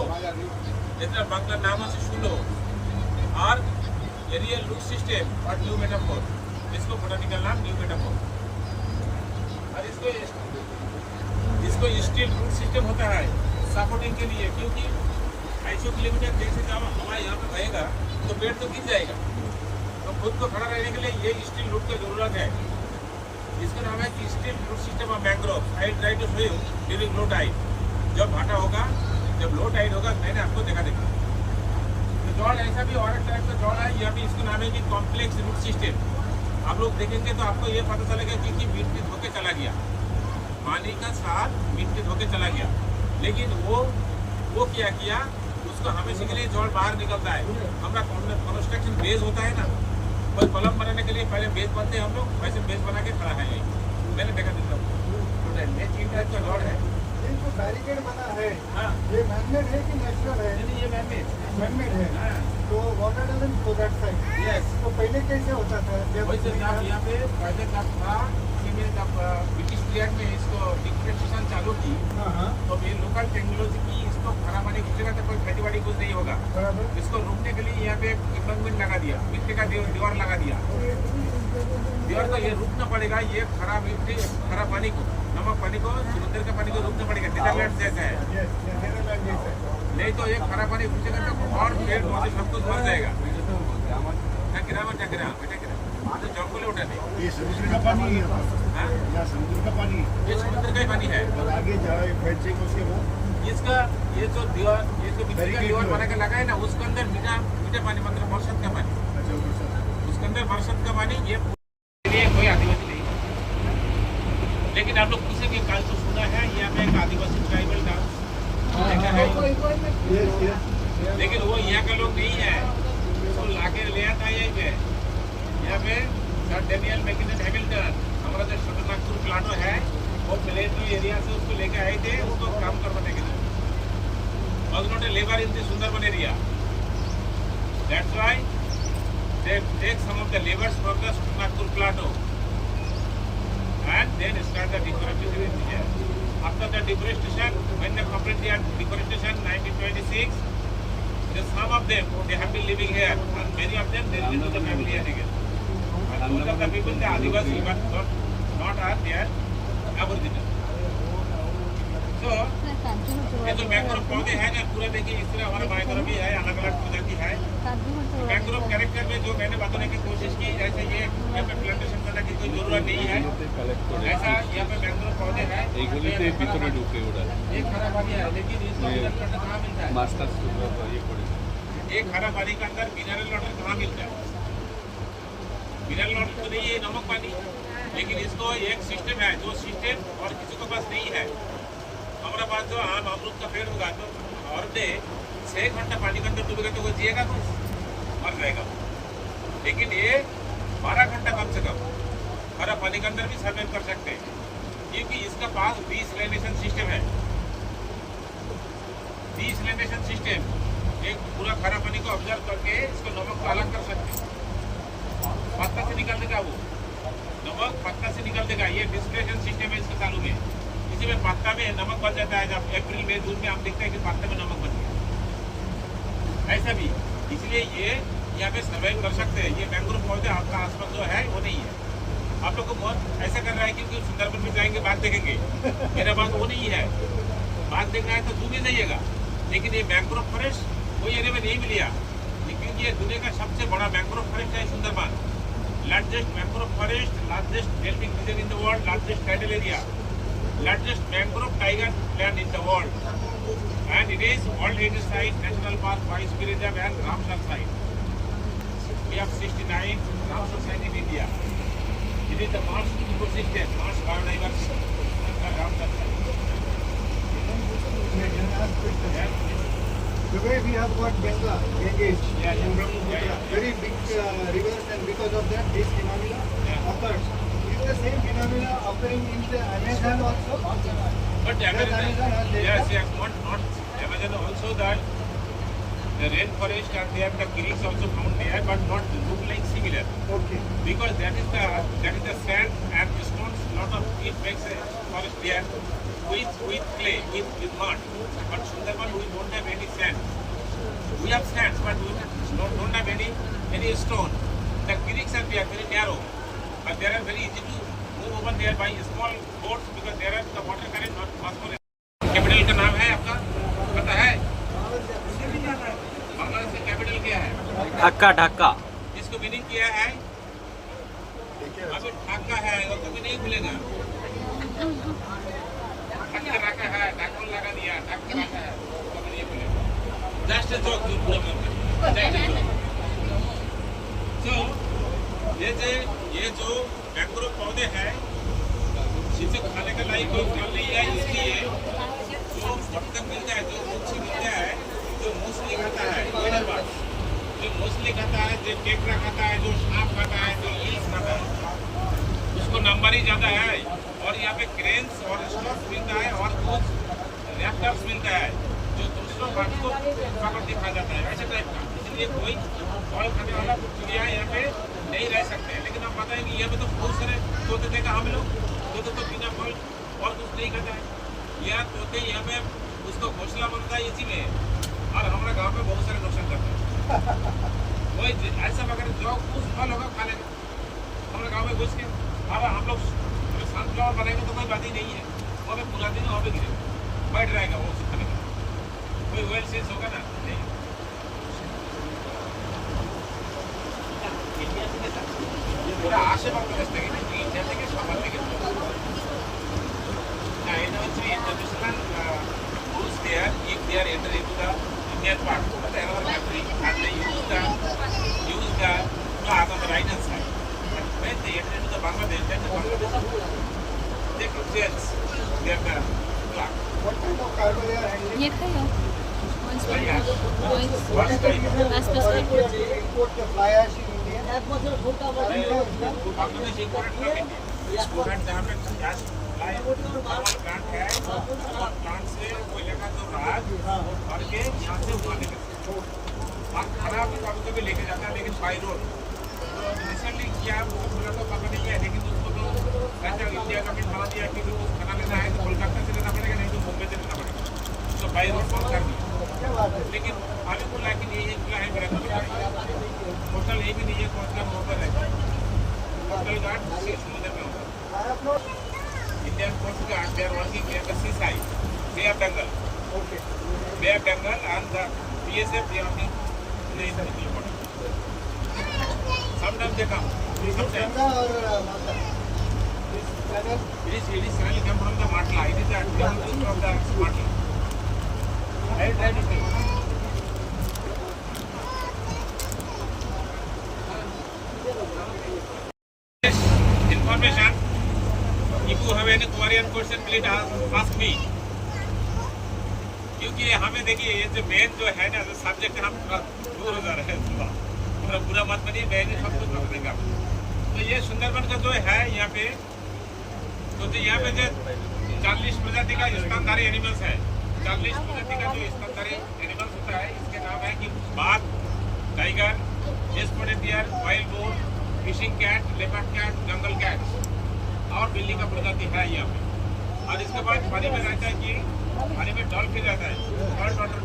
যেটা বাংলা নাম আছে শুলো और एरियल रूट सिस्टम और न्यू मेटाफोर, इसको बोटानिकल नाम न्यू मेटाफोर। और इसको स्टील रूट सिस्टम होता है सपोर्टिंग के लिए, क्योंकि 250 किलोमीटर जैसे जब हवा यहाँ पे बहेगा तो पेड़ तो गिर जाएगा, तो खुद को खड़ा रहने के लिए ये स्टील रूट की जरूरत है। इसका नाम है कि stilt root system of mangrove. I try to show you during low tide, जब भाटा होगा, जब लो टाइड होगा, मैंने आपको देखा जॉल ऐसा भी और एक टाइप का जॉल है, यह भी इसका नाम है कि कॉम्प्लेक्स रूट सिस्टम। आप लोग देखेंगे तो आपको ये पता चलेगा कि मिट्टी धोके चला गया, पानी का साथ मिट्टी धोके चला गया, लेकिन वो क्या किया, उसको हमेशा के लिए जॉल बाहर निकलता है। हमारा कंस्ट्रक्शन बेस होता है ना, कोई कॉलम बनाने के लिए पहले बेस बनते हैं हम लोग, वैसे बेस बना के खड़ा है यही, मैंने देखा देता हूँ। ये 3 टाइप का जॉल है। इनको बैरिकेड बना है, हाँ, ये मैनमेड है कि नेचुरल है? नहीं ये मैनमेड है। हाँ, तो water doesn't flow that side. Yes. तो पहले कैसे होता था? वैसे जब यहाँ पे पहले जब था कि जब ब्रिटिश पीरियड में इसको डिफरेंशिएशन चालू की, हाँ, तो ये लोकल टेक्नोलॉजी की इसको खड़ा पानी खींचेगा तो कोई खेती बाड़ी कुछ नहीं होगा। बराबर। इसको रोकने के लिए यहाँ पे इम्बैंकमेंट लगा दिया, मिट्टी का दीवार लगा दिया। दीवार को ये रोकना पड़ेगा, ये खराब मिट्टी, खराब पानी को, नमक पानी को, समुद्र का पानी को रोकना पड़ेगा। नीदरलैंड जैसा है, नेदरलैंड जैसा है। नहीं तो ये खराब पानी घुसेगा तो और पेड़ पौधे सब कुछ मर जाएगा। टकरा तो जंगल उठा नहीं। ये समुद्र का पानी है, हाँ? या समुद्र का पानी है, ये समुद्र का ही पानी है। और आगे जाए फेंचेंगे उसके बाद इसका ये जो दीवार, ये जो मिट्टी का दीवार बना के लगा है ना, उसके अंदर मीठा पानी, मतलब बरसात का पानी, अच्छा ऊपर उसके अंदर बरसात का पानी। ये कोई आदिवासी नहीं, लेकिन आप लोग किसी भी काल को सुना है यहाँ पे एक आदिवासी ट्राइबल डांस देखा है, लेकिन वो यहाँ का लोग नहीं है, उसको लाके ले आता है यहीं पे। यहाँ पे सर डेनियल मैकिनन हैमिल्टन, हमारा जो शटरनागपुर प्लांटो है, वो प्लेटो एरिया से उसको लेके आए थे, उसको काम करवाने के लिए। was not a labor in the Sundarban area. That's why they take some of the laborers from the Nagpur plateau and then start the deforestation here. After the deforestation, when they complete their deforestation 1926, then some of them, they have been living here and many of them, they returned to the family again. And most of the people, they are Adivasi, but not are they are Aboriginal. So, ये जो mangrove पौधे हैं ना, पूरा देखिए इस तरह हमारे बाएं तरफ भी है, अलग अलग प्रजाति है। मैंग्रोव कैरेक्टर में जो मैंने बताने की कोशिश की, जैसे ये यहाँ पे प्लांटेशन करने की कोई जरूरत नहीं है, ऐसा यहाँ पे मैंग्रोव पौधे हैं। एक खरा पानी है, लेकिन इसको कहाँ मिलता है? एक खरा पानी के अंदर मिनरल वाटर कहाँ मिलता है? मिनरल वाटर तो नहीं है, नमक पानी, लेकिन इसको एक सिस्टम है, जो सिस्टम और किसी के पास नहीं है। हमारे पास जो आम अमरूद का पेड़ होगा तो और दे 6 घंटा पानी के अंदर डूबेगा तो वो जिएगा कुछ, मर जाएगा। लेकिन ये 12 घंटा कम से कम खारा पानी के अंदर भी सर्वाइव कर सकते हैं, क्योंकि इसका पास डिसैलिनेशन सिस्टम है। डिसैलिनेशन सिस्टम एक पूरा खारा पानी को ऑब्जर्व करके इसको नमक को अलग कर सकते हैं। पत्ता से निकल देगा, वो नमक पत्ता से निकल देगा। ये डिस्टिलेशन सिस्टम है इसके चालू में। इसी में पत्ता में नमक बन जाता है। जब अप्रैल में जून में हम देखते हैं कि पत्ते में नमक बन गया, ऐसा भी। इसलिए ये यहाँ पे सर्वाइव कर सकते हैं। ये मैंग्रोव पौधे आपका आसपास जो है वो नहीं है। आप लोग को बहुत ऐसा कर रहा है क्योंकि सुंदरबन में जाएंगे बाघ देखेंगे, मेरा बात वो नहीं है। बाघ देखना है तो जू में जाइएगा, लेकिन ये मैंग्रोव फॉरेस्ट कोई एरिया में नहीं मिलेगा, क्योंकि ये दुनिया का सबसे बड़ा मैंग्रोव फॉरेस्ट है Sundarban. Largest mangrove forest, largest deltaic region in the world, largest tidal area, largest mangrove tiger plant in the world, and it is World Heritage Site, National Park, Vice Reserve and Ramsar Site. We have 69 Ramsar Site in India. It is the Mars ecosystem, Mars biodiversity, Ramsar Site. The way we have got Ganga, Ganges, Yeah. very big rivers, and because of that, this phenomena occurs. Is the same phenomena occurring in the Amazon also? But Amazon, yes, not Amazon also, that the rainforest and there the creeks also found there, but not look like similar. Okay. Because that is the sand and stones. Lot of it makes a forest there with clay, with mud. But Sundarban we don't have any sand. We have sands, but we don't have any stone. The creeks are there, very narrow, but they are very easy to move over there by small boats because there are the water current not possible. Capital का नाम है आपका पता है? बांग्लादेश का capital क्या है? ढाका ढाका इसको मीनिंग क्या है? अभी ढाका है वो कभी नहीं भूलेगा। ढाका रखा है, ढाका लगा दिया, ढाका रखा है कभी नहीं भूलेगा। Just a joke, you put them just a joke. So ये जो मैंग्रोव पौधे हैं जिसे खाने का लायक कोई फल नहीं है, इसलिए जो बतख मिलता है, जो मच्छी मिलता है, जो मूसली खाता है, जो मूसली खाता है, जो केकड़ा खाता है, जो सांप खाता है, जो ईल्स खाता है, उसको नंबर ही ज्यादा है। और यहाँ पे क्रेन्स और स्टॉक्स मिलता है और कुछ रैप्टर्स मिलता है जो दूसरों भाग को पकड़ के खा जाता है, ऐसे टाइप का। इसलिए कोई फल खाने वाला चिड़िया यहाँ पे नहीं रह सकते। लेकिन आप बताएंगे यहाँ पे तो बहुत सारे तोते देखा हम लोग, तोते तो बिना फल और कुछ नहीं खाता है। यह तोते यहाँ पे उसको घोंसला बनता है इसी में, और हमारे गाँव में बहुत सारे नुकसान करते हैं। कोई ऐसा अगर जो कुछ फल होगा खा लेगा हमारे गाँव में घुस के। अब हम लोग सनफ्लावर बनाएंगे तो कोई बात ही नहीं है, वो भी पूरा दिन और भी गिरेगा, बैठ रहेगा वो खाने का। कोई वेल सेंस होगा ना नहीं। पूरा आशेपास व्यवस्था की नहीं, इंडिया থেকে সবার থেকে না, এটা হচ্ছে international rules there if they are enter into the Indian part of the another country and they use the flag on the right hand side. But when they enter into the Bangladesh, then the Bangladesh they could change their flag. What kind of cargo they are handling? ये खाओ Once time. Import the fly ash in India. Bangladesh imported from India. Student जहाँ पे gas line plant है, plant से कोयले का जो राग भर के यहाँ से उठा लेते हैं और खराब कभी कभी लेके जाता है, लेकिन बाई रोड रिसेंटली किया बोला तो पता नहीं है, लेकिन उसको तो ऐसा इंडिया का भी बना दिया कि कुछ खाना लेना है तो कोलकाता से लेना पड़ेगा, नहीं तो मुंबई से लेना पड़ेगा, तो बाई रोड बंद कर दिया। लेकिन अभी खुला कि नहीं, ये खुला है मेरा होटल ये भी नहीं है, कौन सा होटल है कोस्टल गार्ड समुद्र में होता है। Indian coast guard they are working at the seaside, bay of Bengal, bay of Bengal and the BSF they are working in the border. Sometimes they come, sometimes it is really come from the Matla. It is the from the Matla. I try to say. Information. If you have any Korean question, please ask me. क्योंकि हमें देखिए ये जो main जो है ना जो subject हम दूर हो जा रहे हैं, पूरा मत बनिए, मैं सब कुछ रख देगा। तो ये सुंदरबन का जो है यहाँ पे, तो यहाँ पे जो 40 प्रजाति का स्तनधारी एनिमल्स है, 40 प्रजाति का जो स्तनधारी एनिमल्स होता है, इसके नाम है कि बाघ, tiger, spotted deer, wild boar, fishing cat, leopard cat, jungle cat और बिल्ली का प्रजाति है यहाँ पे। और इसके बाद पानी में रहता है कि पानी में डॉल्फिन रहता है, सॉल्ट वाटर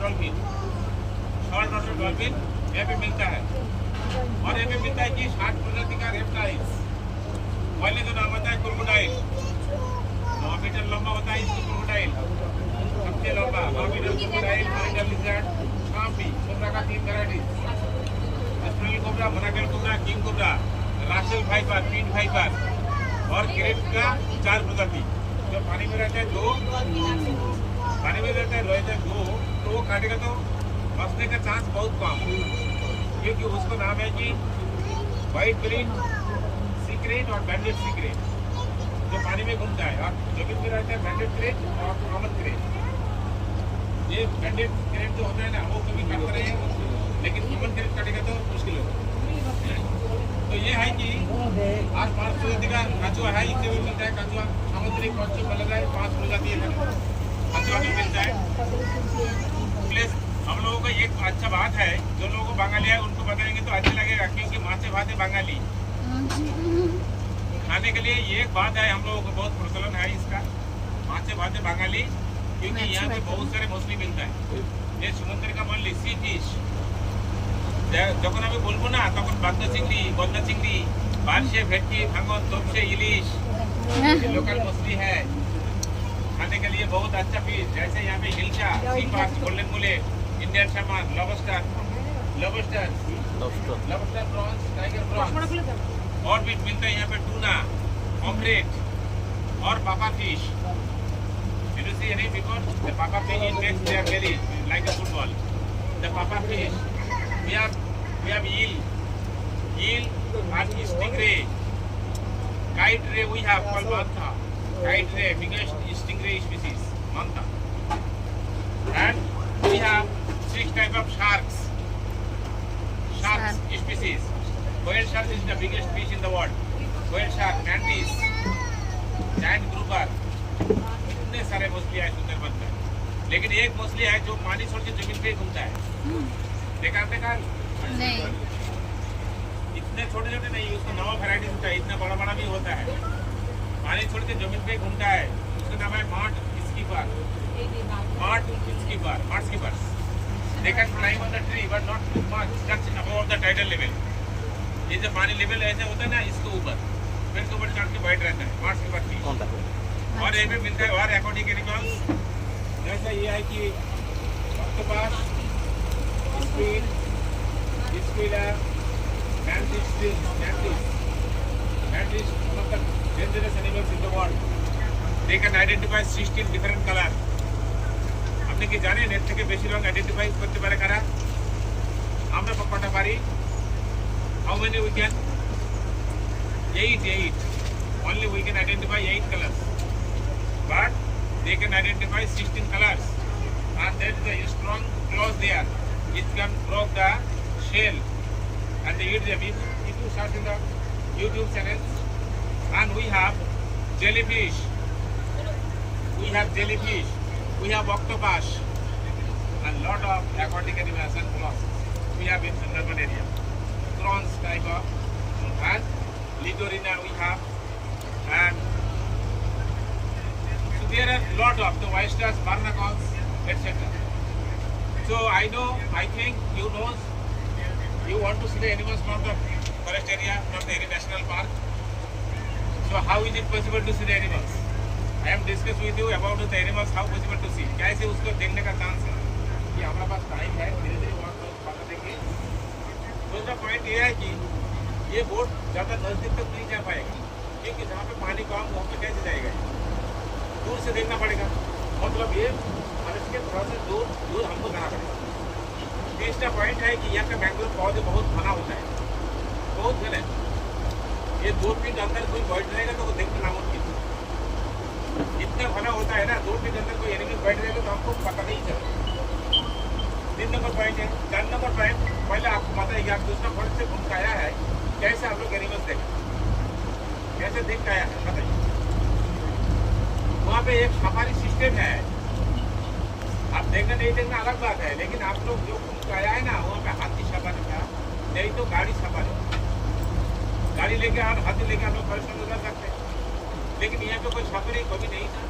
डॉल्फिन यहाँ पे मिलता है। और यहाँ पे मिलता है कि 60 प्रजाति का रेप्टाइल्स। पहले जो नाम होता है क्रोकोडाइल, 9 मीटर लंबा होता है इसको क्रोकोडाइल, सबसे लंबा 9 मीटर क्रोकोडाइल, मॉनिटर लिजर्ड, सांपी, कोबरा का 3 वैरायटी, spring cobra, monocle cobra, king cobra, Russell viper, pit viper और क्रेट का 4 प्रजाति। जो पानी में रहता है 2, पानी में रहता है 2, तो वो काटेगा तो बचने का चांस बहुत कम, क्योंकि उसका नाम है कि व्हाइट ब्रीड सीक्रेट और बैंडेड सीक्रेट, जो पानी में घूमता है। और जमीन में रहता है बैंडेड क्रेट और कॉमन क्रेट। ये बैंडेड क्रेट जो होता है ना वो कभी काटते रहे, लेकिन कॉमन क्रेट काटेगा तो मुश्किल होगा। तो ये है कि 8-5 प्रजाति का कछुआ है, इससे भी मिलता है कछुआ, समुद्री कछुआ अलग है, 5 प्रजाति है कछुआ भी मिलता है। प्लस हम लोगों को एक अच्छा बात है, जो लोगों को बंगाली है उनको बताएंगे तो अच्छा लगेगा, क्योंकि माचे भाते बंगाली खाने के लिए ये एक बात है, हम लोगों को बहुत प्रचलन है इसका, माचे भाते बंगाली, क्योंकि यहाँ पे बहुत सारे मछली मिलता है। ये समुद्र का मान ली सी फिश, যখন আমি বলবো না তখন বাগদা চিংড়ি, গলদা চিংড়ি, बारशे, भेटकी, भांगन, तोपशे, इलिश, लोकल मछली है खाने के लिए बहुत अच्छा फिश। जैसे यहाँ पे हिल्सा, सी पार्क, गोल्डन मुलेट, इंडियन सामान, लॉबस्टर प्रॉन्स, टाइगर प्रॉन्स और भी मिलता है यहाँ पे, टूना, ऑमलेट और पापा fish. Did you see any before? The papa fish it makes their belly like a football. The papa fish. We have eel and stingray. Kite ray we have called mantha. Kite ray, biggest stingray species, mantha. And we have 6 type of sharks species. Whale shark is the biggest fish in the world. Whale shark, mantis, giant grouper. इतने सारे मछली है सुंदरबन में, लेकिन एक मछली है जो पानी छोड़ के जमीन पे घूमता है। देखा नहीं, इतने छोटे छोटे नहीं, उसको 9 वैरायटी होता है, इतना बड़ा बड़ा भी होता है, पानी छोड़ के जमीन पे घूमता है। उसका नाम है mart skipper. They can climb on the tree but not much, just above the tidal level. ये जो पानी लेवल ऐसे होता है ना, इसके ऊपर फिर के ऊपर चढ़ के बैठ रहता है, मार्ट स्कीपर फिश। और ये भी मिलता है और एक्वाटिक एनिमल्स, जैसे ये है कि octopus, squid, mantis, one of the dangerous animals in the world. They can identify 16 different colors. আপনি কি জানেন এর থেকে বেশি রং আইডেন্টিফাই করতে পারে কারা? আমরা কতটা পারি? How many we can? 8. Only we can identify 8 colors. But they can identify 16 colors. And there is a strong claws there. It can break the shell. And they eat them. If you search in the YouTube channels, and we have jellyfish, we have octopus, and lot of aquatic animals and mollusks we have in Sundarban area. Prawns type of, and Lidorina we have, and so there are lot of the oysters, barnacles, etc. So I think you know. You want to see the animals from the forest area, from the national park. So how is it possible to see the animals? I am discussing with you about the animals, how possible to see. कैसे उसको देखने का chance है? कि हमारे पास time है, धीरे-धीरे और पता देंगे। दूसरा पॉइंट ये है कि ये बोट ज़्यादा नजदीक तक नहीं जा पाएगा, क्योंकि जहाँ पे पानी कम वहाँ पे कैसे जाएगा? दूर से देखना पड़ेगा। मतलब ये इसके थोड़ा सा दूर हमको जाना पड़ेगा। तीसरा पॉइंट है कि यहाँ का मैंग्रोव पौधे बहुत घना होता है, बहुत घने। ये 2 फीट अंदर कोई बैठ रहेगा तो वो देखना नामुमकिन। इतना घना होता है ना, 2 फीट अंदर कोई एनिमल बैठ रहेगा तो आपको पता नहीं चलेगा। 3 नंबर पॉइंट है। 4 नंबर पॉइंट पहले आपको पता है कि आप दूसरा पॉइंट से घूम के आया है, कैसे आप लोग एनिमल्स देखा, कैसे देख के आया है बताइए। वहाँ पे एक सफारी सिस्टम है, आप देखना नहीं देखना अलग बात है, लेकिन आप लोग जो घूम के आया है ना, वहाँ पे हाथी सफारी था, नहीं तो गाड़ी सफारी। गाड़ी लेके आप हाथी लेके आप लोग फॉरेस्ट में उतर सकते हैं, लेकिन यहाँ पे कोई सफारी कभी नहीं था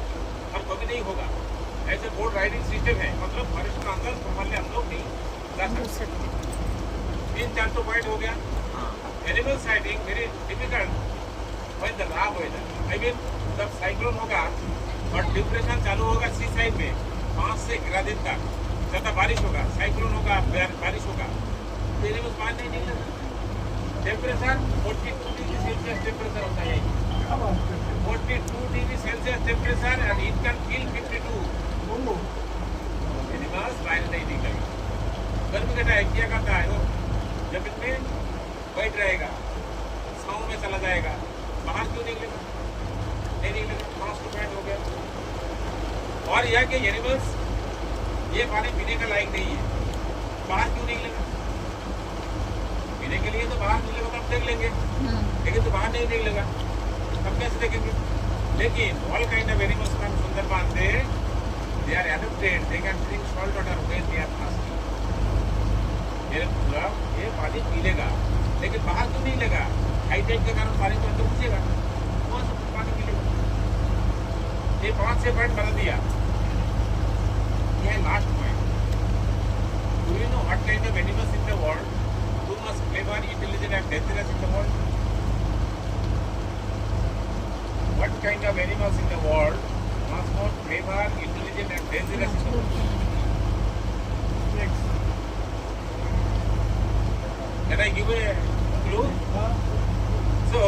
और कभी नहीं होगा। ऐसे बोट राइडिंग सिस्टम है, मतलब फॉरेस्ट के अंदर संभालने हम लोग नहीं जा सकते। 3-4 तो पॉइंट हो गया। Animal sighting very difficult when the raw weather, I mean जब साइक्लोन होगा और डिप्रेशन चालू होगा सी साइड में 5 से 11 दिन तक, ज़्यादा बारिश होगा, साइक्लोन होगा, बारिश होगा, तो एनिमल्स बाहर नहीं निकलेगा। टेम्परेचर 42 डिग्री सेल्सियस टेम्परेचर होता है, 42 degree Celsius temperature, and it can feel 52। Animals बाहर नहीं निकलेगा। गर्मी का टाइम क्या करता है, वो जमीन में बैठ रहेगा, छाँव में चला जाएगा, बाहर क्यों निकलेगा? नहीं निकलेगा। 5 पॉइंट हो गया। और यह कि एनिमल्स ये पानी पीने का लायक नहीं है, बाहर क्यों निकलेगा? पीने के लिए तो बाहर निकलेगा तो हम देख लेंगे, लेकिन तो बाहर नहीं निकलेगा, हम कैसे देखेंगे? लेकिन all kind of animals from Sundarban they are adapted, they can drink salt water when they are thirsty. ये पानी पी लेगा, लेकिन बाहर क्यों नहीं लेगा? हाई टाइड के कारण पानी तो अंदर घुसेगा, वहाँ से पानी पी लेगा। ये 5-6 पॉइंट बना दिया। यह last point. Do you know what kind of animals in the world must clever, intelligent and dangerous in the world? What kind of animals in the world must more clever, intelligent and dangerous in the world? Next. Can I give a clue? So,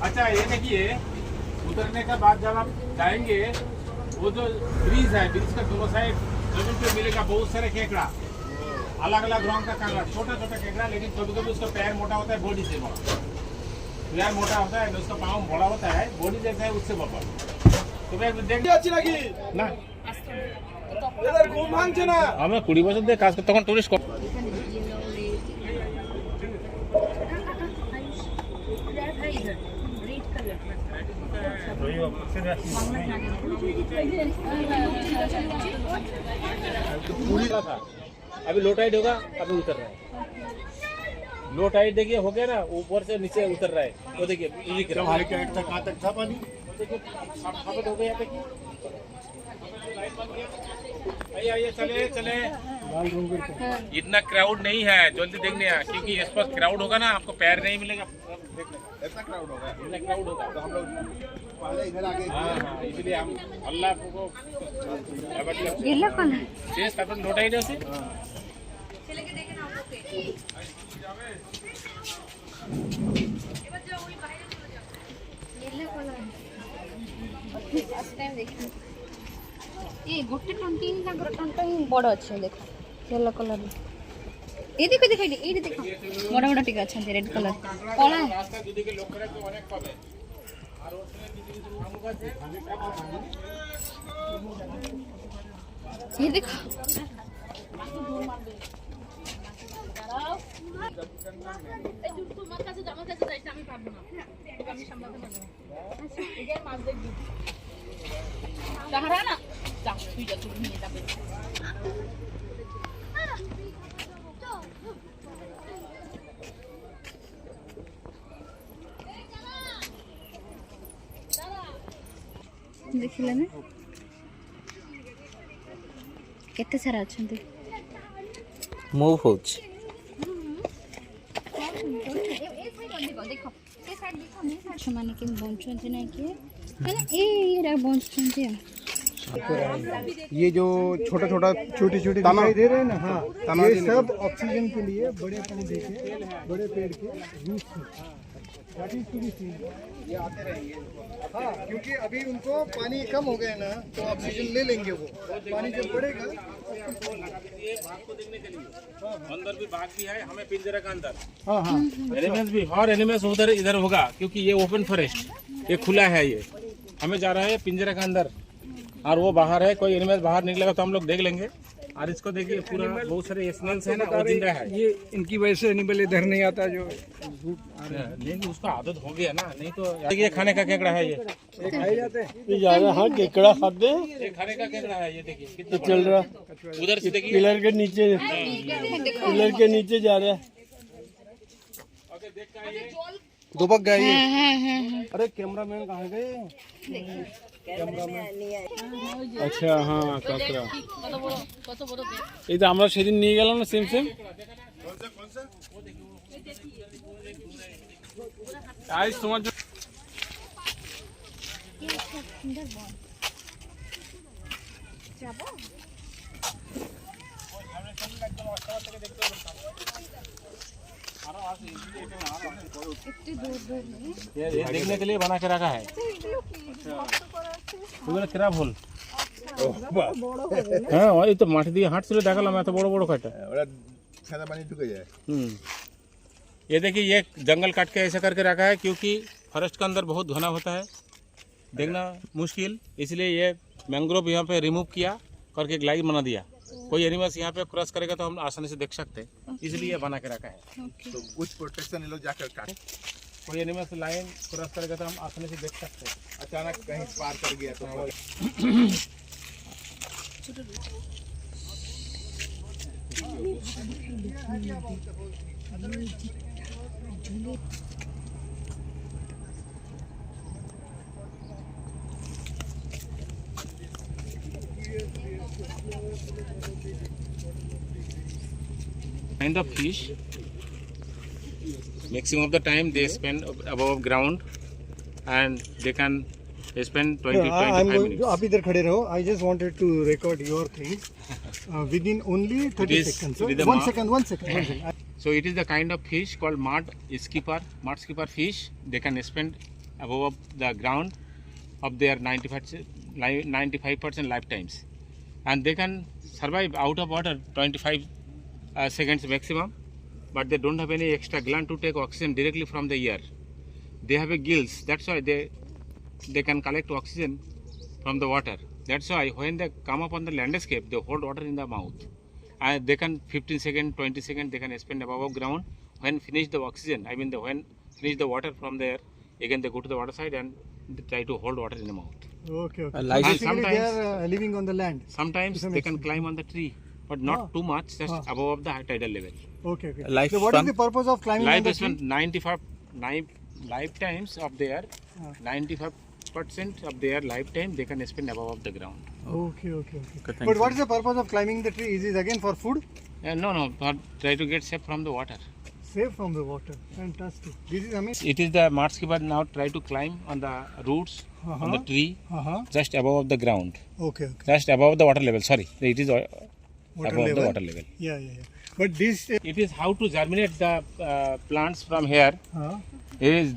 अच्छा ये देखिए, उतरने के बाद जब आप जाएंगे, वो जो ब्रिज है, ब्रिज का दोनों साइड जमीन पे मिलेगा बहुत सारे केकड़ा, अलग अलग रंग का केकड़ा, छोटा छोटा केकड़ा, लेकिन कभी कभी उसका पैर मोटा होता है बॉडी से बड़ा, पैर मोटा होता है, उसका पाँव बड़ा होता है, बॉडी जैसा है उससे बड़ा। तो मैं देखिए अच्छी लगी ना, इधर घूम भांगছে না, আমরা 20 বছর ধরে কাজ করতে, তখন টুরিস্ট अभी लो टाइड होगा, अभी उतर रहा है, लो टाइड देखिए हो गया ना, ऊपर से नीचे उतर रहा है, वो देखिए कहाँ तक था पानी, हो गया आइए चले चले। इतना क्राउड नहीं है, जल्दी देखने आया, क्योंकि इस पर क्राउड होगा ना आपको पैर नहीं मिलेगा, इतना क्राउड होगा, इतना क्राउड होगा तो हम लोग पहले इधर आगे, हाँ, इसलिए हम अल्लाह को येलो कलर चेस अपन लोटा ही जैसे येलो कलर फर्स्ट टाइम देखी ये गोटे टंटी तांकर टंटा ही बड़ अच्छे देखो येलो कलर ये देखो देखो ये देखो बड़ा बड़ा टिका अच्छा रेड कलर कला रास्ता दूधी के लोग करे तो अनेक पावे और उसने ये देखो देखिले ना केते सारा अछंती मूव होच ସେମାନେ କେମିତି ବଞ୍ଚୁଛନ୍ତି ନାଇଁ କି ମାନେ ଏଇରା ବଞ୍ଚୁଛନ୍ତି ये जो छोटा छोटा छोटी छोटी दिखाई दे रहे हैं ना, हाँ, ये सब ऑक्सीजन के लिए बड़े पौधे के बड़े पेड़ के रूट ये आते रहेंगे, हाँ, क्योंकि अभी उनको पानी कम हो गया ना, तो ऑक्सीजन ले लेंगे, वो पानी जब बढ़ेगा अंदर भी बाघ भी है, हमें पिंजरे का अंदर, हाँ हाँ एनिमल्स भी, और एनिमल्स उधर इधर होगा, क्योंकि ये ओपन फॉरेस्ट, ये खुला है, ये हमें जा रहा है पिंजरे का अंदर, और वो बाहर है, कोई एनिमल बाहर निकलेगा तो हम लोग देख लेंगे। और इसको देखिए पूरा बहुत सारे स्नेल्स है ना, वो जिंदा है, ये इनकी वजह से एनिमल इधर नहीं आता, जो नहीं उसका आदत हो गया ना, नहीं तो ये खाने का केकड़ा है, ये खाए जाते हैं, ये ज्यादा हाँ केकड़ा खाते हैं, ये खाने का केकड़ा है, ये देखिए कितना चल रहा उधर से देखिए पिलर के नीचे जा रहा है, दुबक गए। अरे कैमरामैन कहाँ गए? अच्छा हाँ কাঁকড়া এই তো আমরা সেদিন নিয়ে গেলাম না সেম সেম আজ তোমার জন্য ये देखने के लिए बना के रखा है, खराब होल हाँ, ये तो माटी दिए हाथ से देखालाम एत बड़ बड़ काटा, सादा पानी ढुके जाए। ये देखिए ये जंगल काट के ऐसा करके रखा है, क्योंकि फॉरेस्ट के अंदर बहुत घना होता है, देखना मुश्किल, इसलिए ये मैंग्रोव यहाँ पे रिमूव किया करके एक लाइन बना दिया, कोई एनिमल्स यहाँ पे क्रॉस करेगा तो हम आसानी से देख सकते हैं, इसलिए बना के रखा है। तो कुछ प्रोटेक्शन ये लोग जाकर काटे। कोई एनिमल्स लाइन क्रॉस करेगा तो हम आसानी से देख सकते हैं। अचानक कहीं पार कर गया तो Kind of fish, maximum of the time they spend above ground and they can spend 20-25 minutes. आप इधर खड़े रहो. I just wanted to record your things within only 30 It is- seconds. it is the One mark. second. So it is the kind of fish called mud skipper fish. They can spend above the ground of their 95% lifetimes, and they can survive out of water 25 seconds maximum, but they don't have any extra gland to take oxygen directly from the air. They have a gills, that's why they can collect oxygen from the water. That's why when they come up on the landscape, they hold water in the mouth, and they can 15 seconds, 20 seconds they can spend above ground. When finish the oxygen, when finish the water from there, again they go to the water side and they try to hold water in the mouth. Okay. And Basically, they are living on the land. Sometimes they can climb on the tree, but not too much, just above the high tidal level. Okay. Life So what is span? the purpose of climbing on the Lifespan tree? lifetimes of their 95% of their lifetime they can spend above the ground. Okay. thank But what is the purpose of climbing the tree? Is it again for food? No, but try to get safe from the water. Safe from the water. Fantastic. This is amazing. It is the mud skipper now try to climb on the roots on the tree just above the ground, Okay. just above the water level. Sorry, it is Water above level. the water level. Yeah. But this. It is how to germinate the plants from here.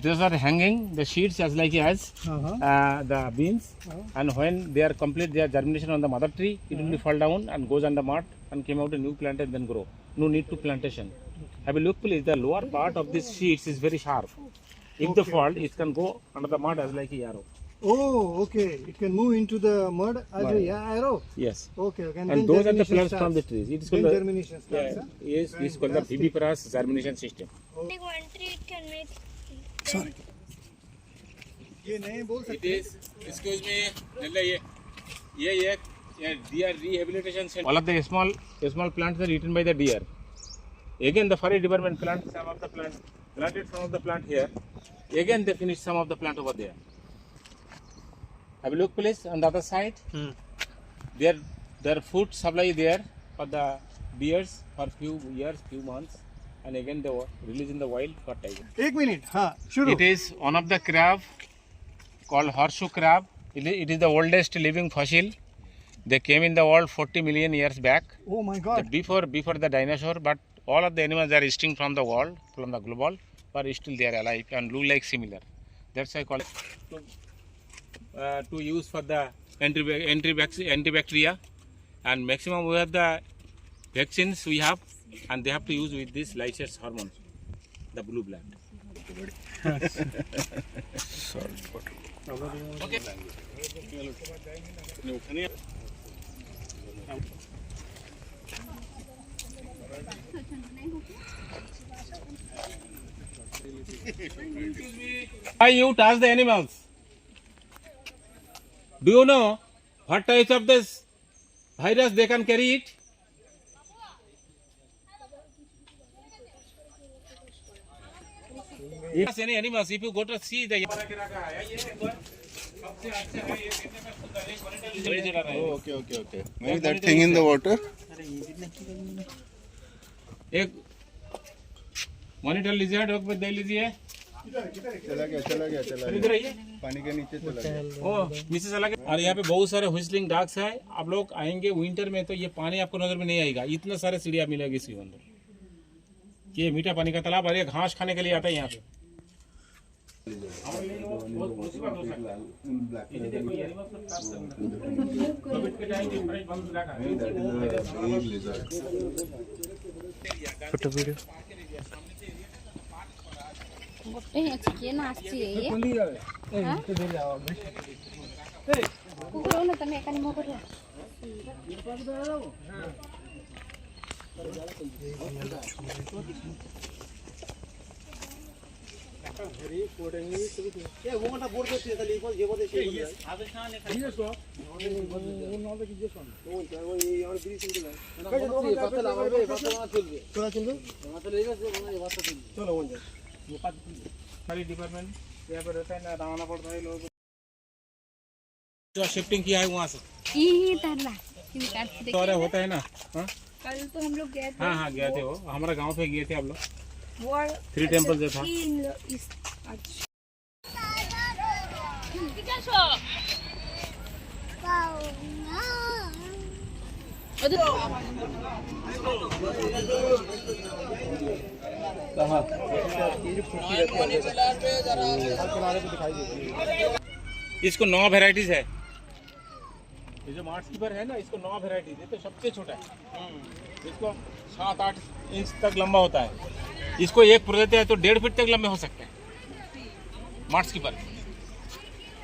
Those are hanging the seeds as the beans, and when they are complete their germination on the mother tree, it will fall down and goes under mud and came out a new plant and then grow. No need to plantation. Have a look, please. The lower part of this seeds is very sharp. If they fall, it can go under the mud as like a arrow. Oh, okay. It can move into the mud as a arrow. Yes. Okay. And then those are the germination plants starts. from the trees. It is Then called the, germination starts. huh? yes, it's called the viviparous germination system. Like one tree it can make. ये नहीं बोल It सकते. is, excuse me, ये deer rehabilitation center. All of the small plants are eaten by the deer. Again, the forest department planted some of the plant here. Again, they finished some of the plant over there. Have a look, please, on the other side. Their food supply there for the deers for few years, few months, and again they were released in the wild for tiger. एक minute. हाँ. शुरू. It is one of the crab called horseshoe crab. It is the oldest living fossil. They came in the world 40 million years back. Oh my God. Before the dinosaur, but all of the animals are extinct from the world, from the global, but still they are alive and look like similar. That's why I call it to use for the antibacteria, and maximum we have the vaccines we have, and they have to use with this lysis hormone, the blue blood. Why you touch the animals? Do you know what types of this virus they can carry it? If any animals, if you go to see the Okay. Maybe that thing in the water. एक monitor लीजिए, dog पे दे लीजिए, चला गया इधर आइए, पानी के नीचे चला गया. ओ नीचे चला गया. और यहाँ पे बहुत सारे व्हिस्लिंग डॉग्स है. आप लोग आएंगे विंटर में तो ये पानी आपको नजर में नहीं आएगा, इतने सारे सीढ़ियाँ मिलेगी इसके अंदर. ये मीठा पानी का तालाब और ये घास खाने के लिए आता है यहाँ पे. फोटो वीडियो ଗୋଟେ ଅଛି କିଏ ନା ଆସିଛି ଇଏ कुकुर हो ना तमे एकाने मो करो सारी डिपार्टमेंट यहाँ पर रहता है ना, आना पड़ता है लोग जो शिफ्टिंग किया है वहाँ से ये तरला तो अरे होता है ना। हाँ कल तो हम लोग गए थे। हाँ गए थे वो हमारा गांव पे गए थे आप लोग। वो 3 टेम्पल जो था। इसको 9 वेराइटीज है। ये जो मार्स कीपर है ना, इसको 9 वेराइटीज है, तो सबसे छोटा है। इसको 7-8 इंच तक लंबा होता है। इसको एक प्रजाति है तो 1.5 फीट तक लंबे हो सकते हैं मार्स कीपर।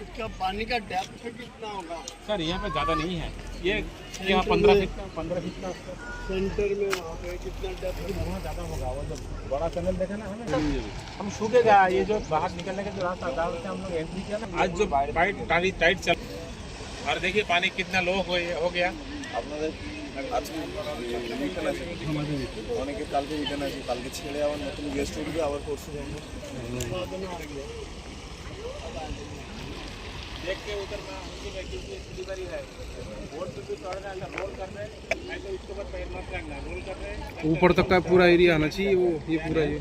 इसका पानी का डेप्थ कितना होगा सर? यहाँ पे ज़्यादा नहीं है, ये यहाँ 15 फीट का सेंटर में वहाँ पे कितना डेप्थ वहाँ ज़्यादा होगा। वो जो बड़ा टनल देखा ना हम सूखेगा। ये जो बाहर निकलने का जो रास्ता था उससे हम लोग एंट्री किया ना, आज जो टाइट चल। और देखिए पानी कितना लो हो गया। অনেকে কালকে রিটার্ন আসবে, কালকে ছেড়ে আবার নতুন গেস্ট উঠবে, আবার পরশু যাবো। देख के उतरना क्योंकि डिलीवरी है। बोर्ड पे भी चढ़ना है, रोल कर रहे हैं, नहीं तो इसके ऊपर पैर मत रखना, रोल कर रहे हैं। ऊपर तक का पूरा एरिया आना चाहिए, वो ये पूरा ये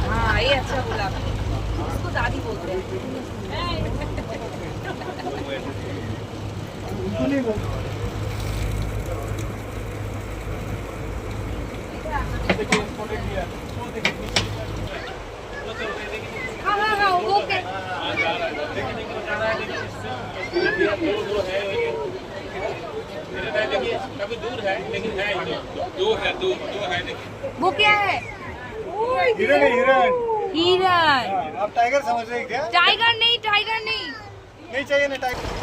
हाँ ये अच्छा बोला आपने, उसको दादी बोलते हैं। हाँ वो क्या कभी दूर है लेकिन है, दो है लेकिन वो क्या है? हिरन है, हिरन। हिरन। आप टाइगर समझ रहे हैं क्या? टाइगर नहीं नहीं चाहिए ना टाइगर।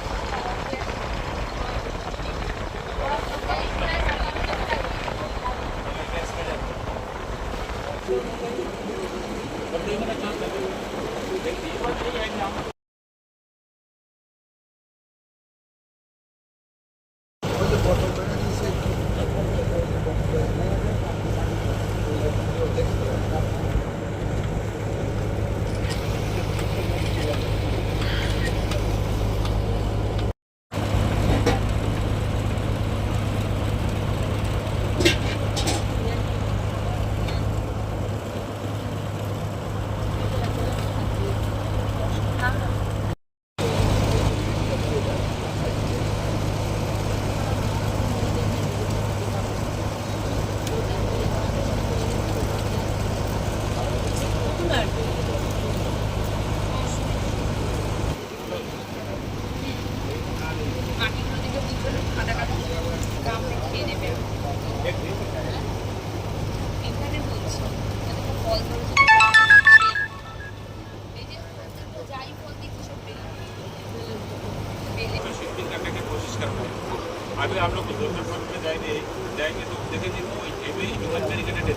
अभी आप लोग दूसरे फॉर्म में जाएंगे तो देखेंगे वो हेवी ह्यूमन बैरिकेडेड है,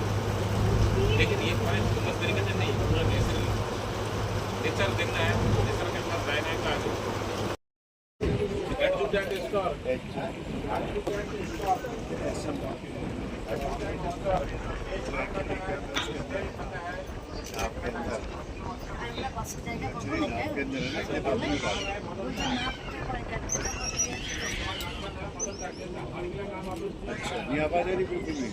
लेकिन ये फॉरेस्ट ह्यूमन बैरिकेडेड नहीं, पूरा नेचुरल नेचर देखना है, नेचर के साथ रहना है तो आगे एड टू दैट इसका यहाँ पर बिल्कुल नहीं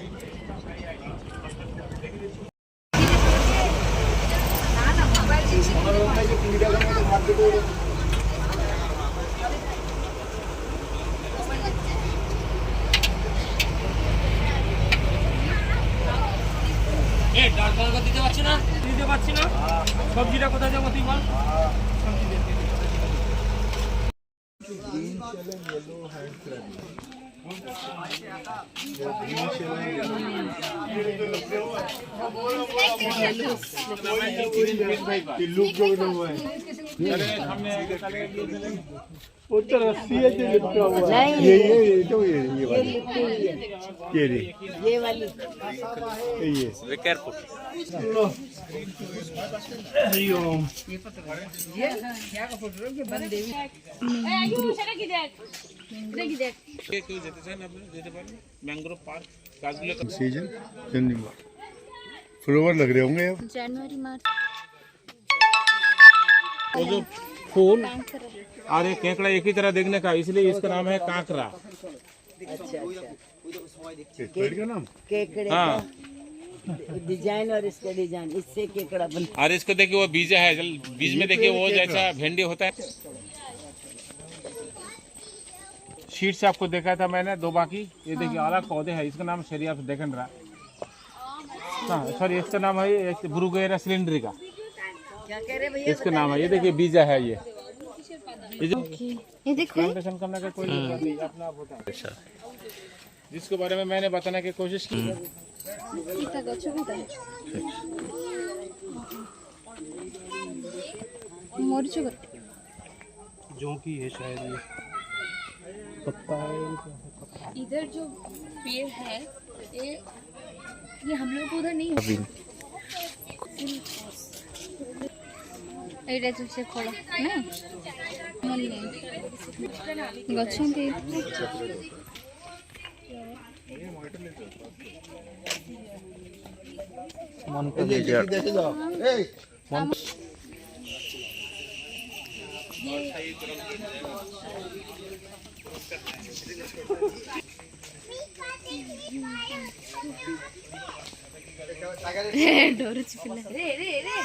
দিতে পারছি না সবজিটা কোথায় যাবো তুই বল वो तो रस्सी है जो लिपटा हुआ है ये वाली ये वाली ये बी केयरफुल কেউ যেতে চান আপনি যেতে পারেন ম্যানগ্রোভ পার্ক গাছগুলো सीजन फ्लावर लग रहे होंगे अब जनवरी मार्च वो जो फूल और ये केकड़ा एक ही तरह देखने का इसलिए इसका नाम है कांकरा। पेड़ का नाम केकड़े हाँ डिजाइन और इसका डिजाइन इससे केकड़ा बनता और इसको देखिए वो बीज है बीज में देखिए वो जैसा भेंडी होता है। शीट से आपको देखा था मैंने दो बाकी ये देखिए अलग पौधे हैं इसका नाम शरिया देखन रहा हाँ सॉरी इसका नाम है ब्रूगेरा सिलेंड्रिका क्या कह रहे भैया इसका नाम है ये देखिए बीजा है ये ये देखो प्लांटेशन करने का कोई जरूरत नहीं अपना आप होता है जिसके बारे में मैंने बताने की कोशिश की इतना गच्छ भी था मरीच जो की है शायद ये पत्ता है इधर जो पेड़ है ये हम लोग को उधर नहीं है ଏଇଟା ଯୋଉ ସେ ଫଳ ନା ଗଛନ୍ତି मन को ले जा मन ডরুছি পিলা রে রে রে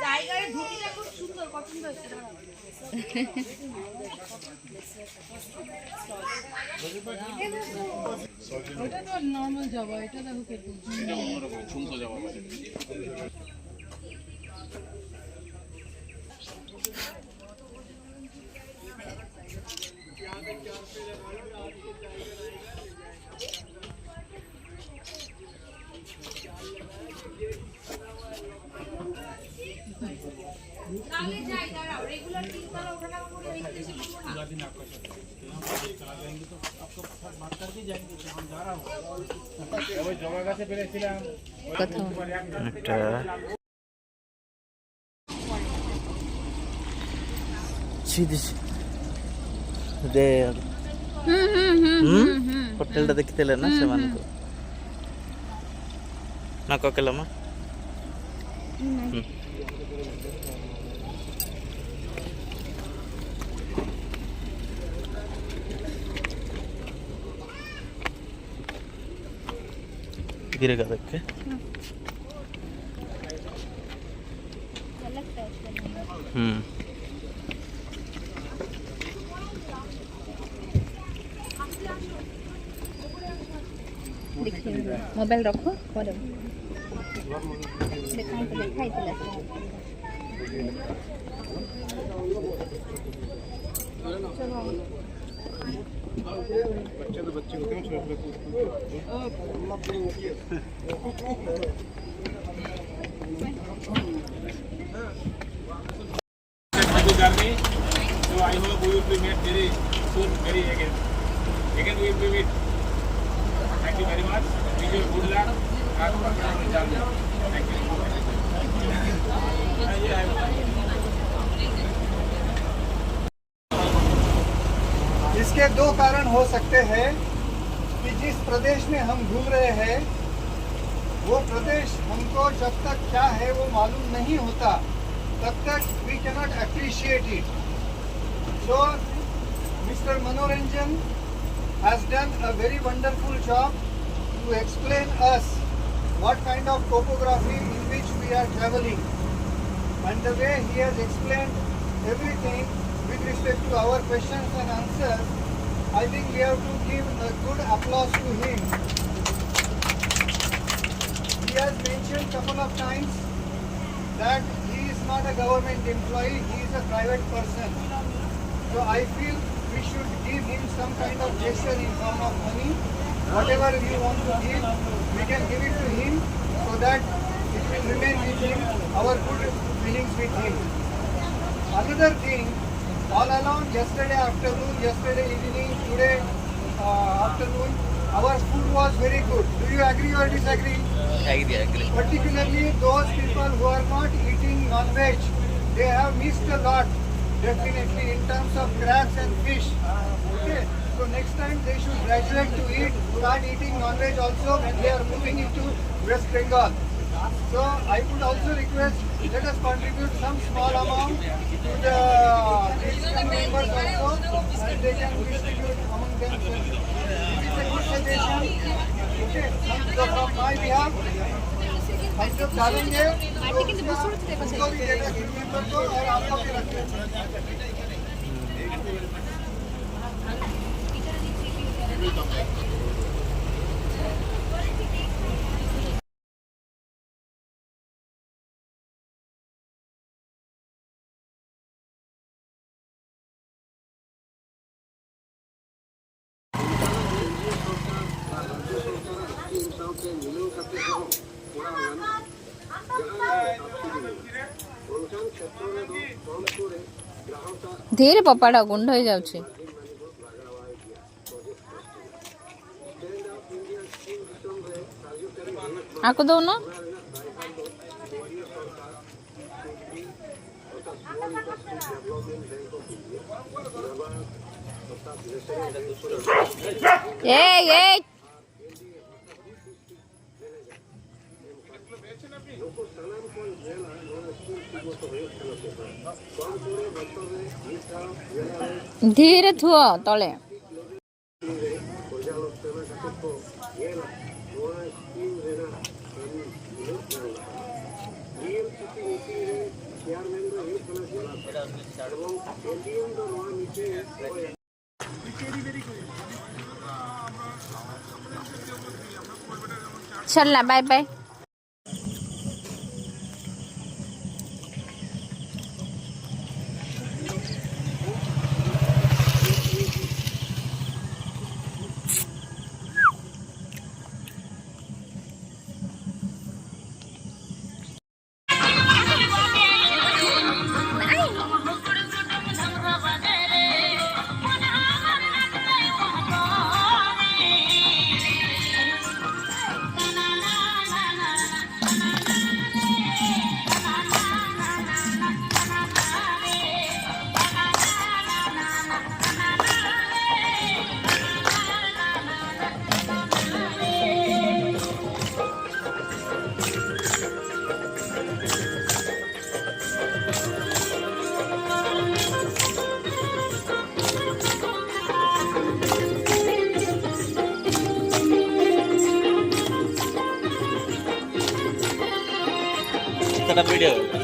জায়গায় ঢুকিটা খুব সুন্দর পছন্দ হচ্ছে ওটা তো নরমাল জবা এটা দেখো কেটে সুন্দর জবা ହୋଟେଲଟା ଦେଖିଥିଲେ ନା ସେମାନଙ୍କୁ ନା କକେଲମା गिरेगा देख के देखिए मोबाइल रखो और दिखाई तो दिखाई दिला चलो बच्चे तो बच्चे होते हैं छोटे So I hope we will be met very soon, very again. Again we will be meet. Thank you very much. Wish you good luck. Thank you. इसके दो कारण हो सकते हैं कि जिस प्रदेश में हम घूम रहे हैं वो प्रदेश हमको जब तक क्या है वो मालूम नहीं होता तब तक we cannot appreciate it. So mister Manoranjan has done a very wonderful job to explain us what kind of topography in which we are traveling, and the way he has explained everything with respect to our questions and answers, I think we have to give a good applause to him. He has mentioned couple of times that he is not a government employee, he is a private person. So I feel we should give him some kind of gesture in form of money. Whatever you want to give, we can give it to him so that it will remain with him, our good feelings with him. Another thing, all along yesterday afternoon, yesterday evening, today afternoon, our food was very good. Do you agree or disagree? Agree. Particularly those people who are not eating non-veg, they have missed a lot. Definitely in terms of crabs and fish. Okay, so next time they should graduate to start eating non-veg also when they are moving into West Bengal. So I would also request, let us contribute some small amount to the Christian members also, and they can distribute among themselves. It is a good suggestion. Okay, so from my behalf, हम जब डालेंगे तो उसको भी देना team member को और आपको भी रखें. ଧୀରେ ପପାଟା ଗୁଣ୍ଡ ହେଇଯାଉଛି. ଆକୁ ଦଉନ. ଏଇ ଧୀରେ ଥୁଅ ତଳେ. चलना बाय बाय. वीडियो